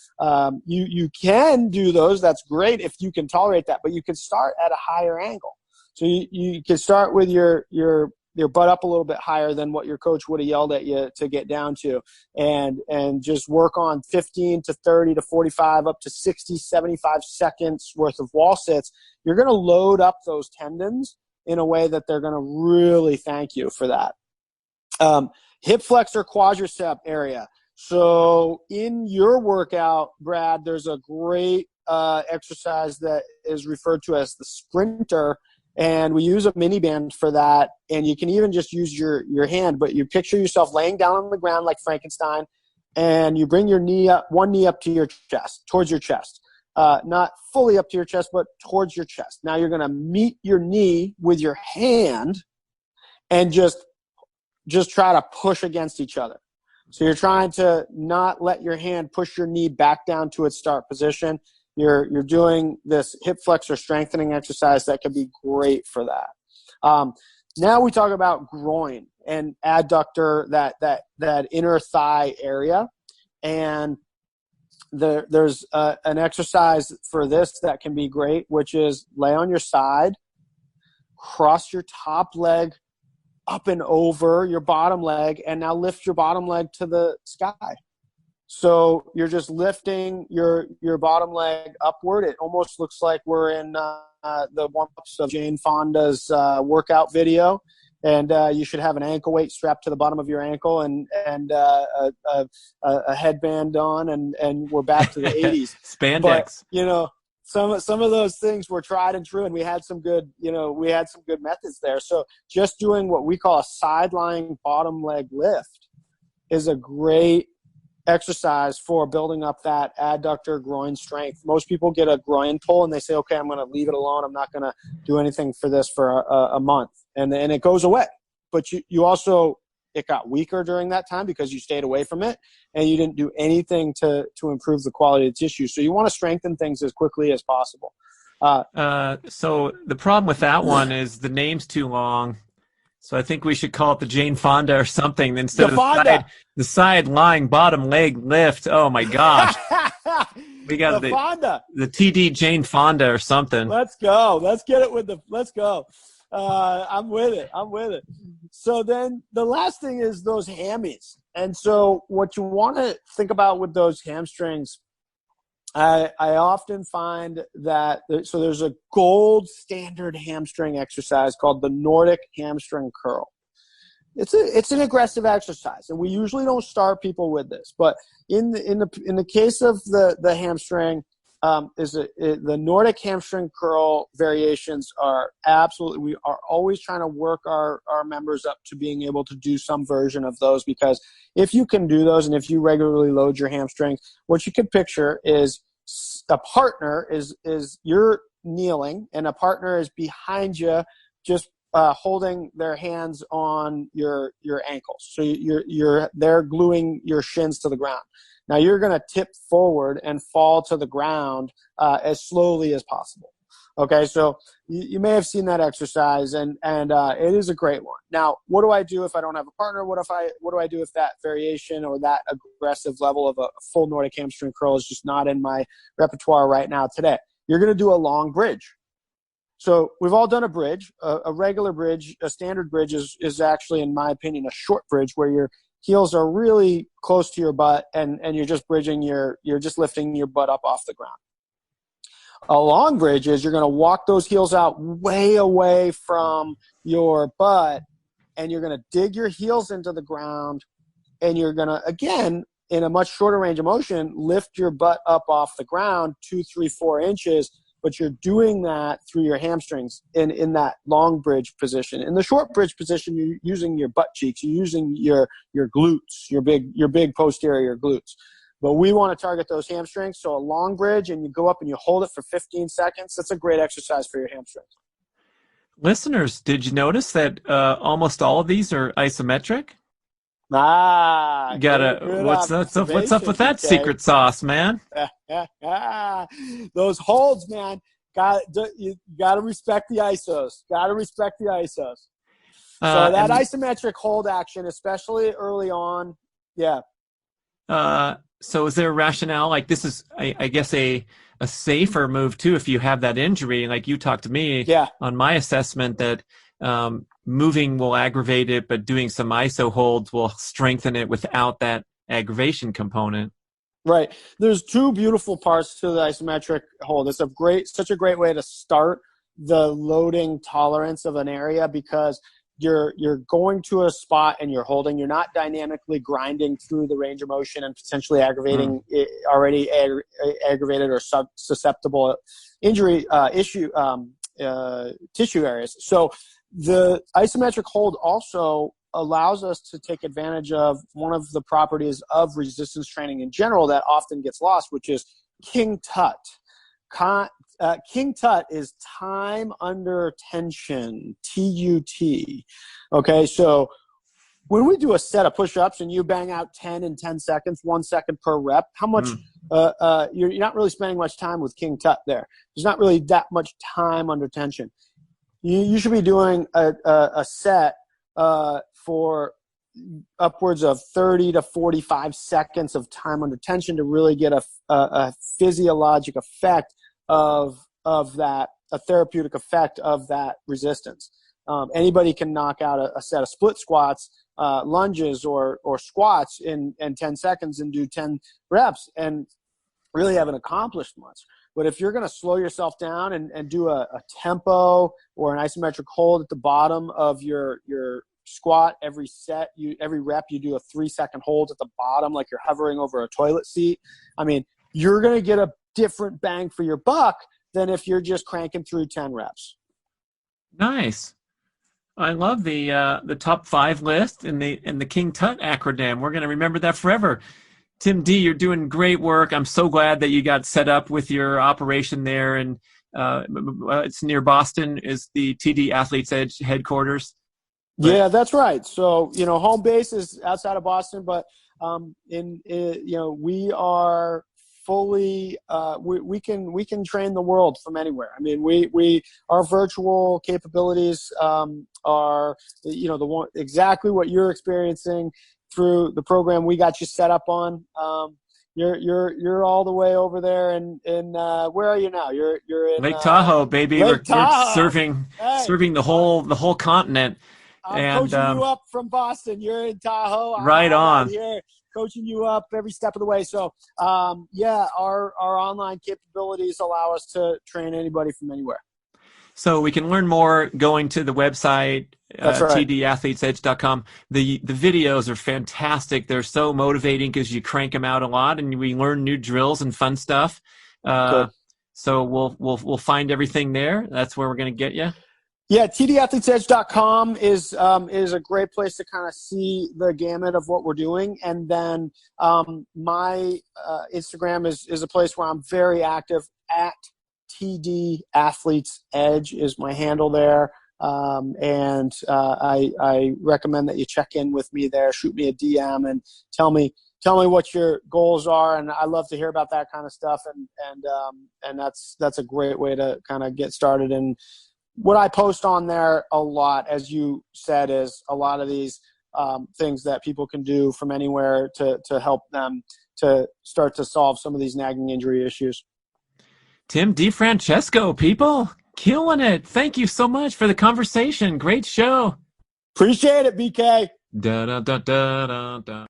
you can do those. That's great if you can tolerate that. But you can start at a higher angle. So you can start with your butt up a little bit higher than what your coach would have yelled at you to get down to, and just work on 15 to 30 to 45 up to 60, 75 seconds worth of wall sits. You're going to load up those tendons in a way that they're going to really thank you for that. Hip flexor quadricep area. So in your workout, Brad, there's a great exercise that is referred to as the sprinter. And we use a mini band for that. And you can even just use your hand, but you picture yourself laying down on the ground like Frankenstein, and you bring your knee up, one knee up to your chest, towards your chest. Not fully up to your chest, but towards your chest. Now you're going to meet your knee with your hand and just try to push against each other. So you're trying to not let your hand push your knee back down to its start position. You're doing this hip flexor strengthening exercise that can be great for that. Now we talk about groin and adductor, that inner thigh area. And there's an exercise for this that can be great, which is lay on your side, cross your top leg up and over your bottom leg, and now lift your bottom leg to the sky. So you're just lifting your bottom leg upward. It almost looks like we're in the warm-ups of Jane Fonda's workout video. And you should have an ankle weight strapped to the bottom of your ankle and a headband on, and we're back to the 80s. Spandex. But, some of those things were tried and true, and we had some good methods there. So just doing what we call a side-lying bottom leg lift is a great exercise for building up that adductor groin strength. Most people get a groin pull and they say, okay, I'm going to leave it alone. I'm not going to do anything for this for a month. And it goes away. But you also, it got weaker during that time because you stayed away from it and you didn't do anything to improve the quality of the tissue. So you want to strengthen things as quickly as possible. So the problem with that one is the name's too long. So I think we should call it the Jane Fonda or something instead of the side lying bottom leg lift. Oh my gosh. We got the Fonda. The TD Jane Fonda or something. Let's go. Let's get it with let's go. I'm with it. So then the last thing is those hammies. And so what you want to think about with those hamstrings, I often find that so there's a gold standard hamstring exercise called the Nordic hamstring curl. It's an aggressive exercise, and we usually don't start people with this. But in the case of the hamstring, the Nordic hamstring curl variations are absolutely. We are always trying to work our members up to being able to do some version of those, because if you can do those and if you regularly load your hamstrings, what you can picture is a partner is you're kneeling and a partner is behind you, just holding their hands on your ankles. So they're gluing your shins to the ground. Now you're going to tip forward and fall to the ground as slowly as possible. Okay, so you may have seen that exercise, and it is a great one. Now, what do I do if I don't have a partner? What do I do if that variation or that aggressive level of a full Nordic hamstring curl is just not in my repertoire right now today? You're going to do a long bridge. So we've all done a bridge. A regular bridge, a standard bridge is actually, in my opinion, a short bridge where your heels are really close to your butt and you're just bridging you're just lifting your butt up off the ground. A long bridge is you're going to walk those heels out way away from your butt, and you're going to dig your heels into the ground, and you're going to, again, in a much shorter range of motion, lift your butt up off the ground 2, 3, 4 inches, but you're doing that through your hamstrings in that long bridge position. In the short bridge position, you're using your butt cheeks, you're using your glutes, your big posterior glutes. But we want to target those hamstrings. So a long bridge, and you go up and you hold it for 15 seconds. That's a great exercise for your hamstrings. Listeners, did you notice that almost all of these are isometric? You gotta what's up with that secret sauce, man? Those holds, man. You gotta respect the isos. So that isometric hold action, especially early on, yeah. So is there a rationale? Like, this is, I guess, a safer move too if you have that injury. Like you talked to me on my assessment that moving will aggravate it, but doing some iso holds will strengthen it without that aggravation component. Right. There's two beautiful parts to the isometric hold. It's such a great way to start the loading tolerance of an area, because you're going to a spot and you're holding. You're not dynamically grinding through the range of motion and potentially aggravating already aggravated or susceptible injury tissue areas. So the isometric hold also allows us to take advantage of one of the properties of resistance training in general that often gets lost, which is King Tut. King Tut is time under tension, TUT. Okay, so when we do a set of push-ups and you bang out 10 in 10 seconds, 1 second per rep, how much you're not really spending much time with King Tut there. There's not really that much time under tension. You should be doing a set for upwards of 30 to 45 seconds of time under tension to really get a physiologic effect of that, a therapeutic effect of that resistance. Anybody can knock out a set of split squats, lunges, or squats in 10 seconds and do 10 reps and really haven't accomplished much. But if you're going to slow yourself down and do a tempo or an isometric hold at the bottom of your squat, every rep you do a 3-second hold at the bottom like you're hovering over a toilet seat. I mean, you're going to get a different bang for your buck than if you're just cranking through 10 reps. Nice. I love the top 5 list and the King Tut acronym. We're going to remember that forever. Tim D, you're doing great work. I'm so glad that you got set up with your operation there, and it's near Boston. Is the TD Athletes Edge headquarters? Yeah, that's right. So home base is outside of Boston, but we are fully, we can train the world from anywhere. I mean, our virtual capabilities are, exactly what you're experiencing through the program we got you set up on. You're all the way over there, and where are you now? You're in Lake Tahoe, baby. Lake Tahoe. Serving the whole continent. I'm coaching you up from Boston. You're in Tahoe. Right on. Out here coaching you up every step of the way. So, our online capabilities allow us to train anybody from anywhere. So we can learn more going to the website, That's right. tdathletesedge.com. The videos are fantastic. They're so motivating because you crank them out a lot, and we learn new drills and fun stuff. So we'll find everything there. That's where we're going to get you. Yeah, tdathletesedge.com is a great place to kind of see the gamut of what we're doing. And then my Instagram is a place where I'm very active at TD Athletes Edge is my handle there. I recommend that you check in with me there, shoot me a DM and tell me what your goals are. And I love to hear about that kind of stuff. And that's a great way to kind of get started. And what I post on there a lot, as you said, is a lot of these things that people can do from anywhere to help them to start to solve some of these nagging injury issues. Tim DiFrancesco, people, killing it. Thank you so much for the conversation. Great show. Appreciate it, BK. Da, da, da, da, da, da.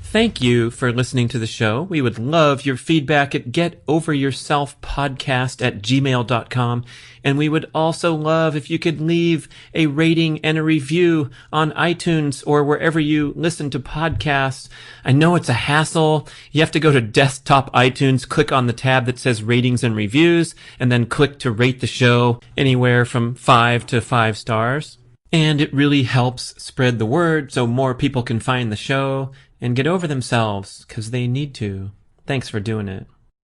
Thank you for listening to the show. We would love your feedback at getoveryourselfpodcast@gmail.com. And we would also love if you could leave a rating and a review on iTunes or wherever you listen to podcasts. I know it's a hassle. You have to go to desktop iTunes, click on the tab that says ratings and reviews, and then click to rate the show anywhere from 5 to 5 stars. And it really helps spread the word so more people can find the show and get over themselves, because they need to. Thanks for doing it.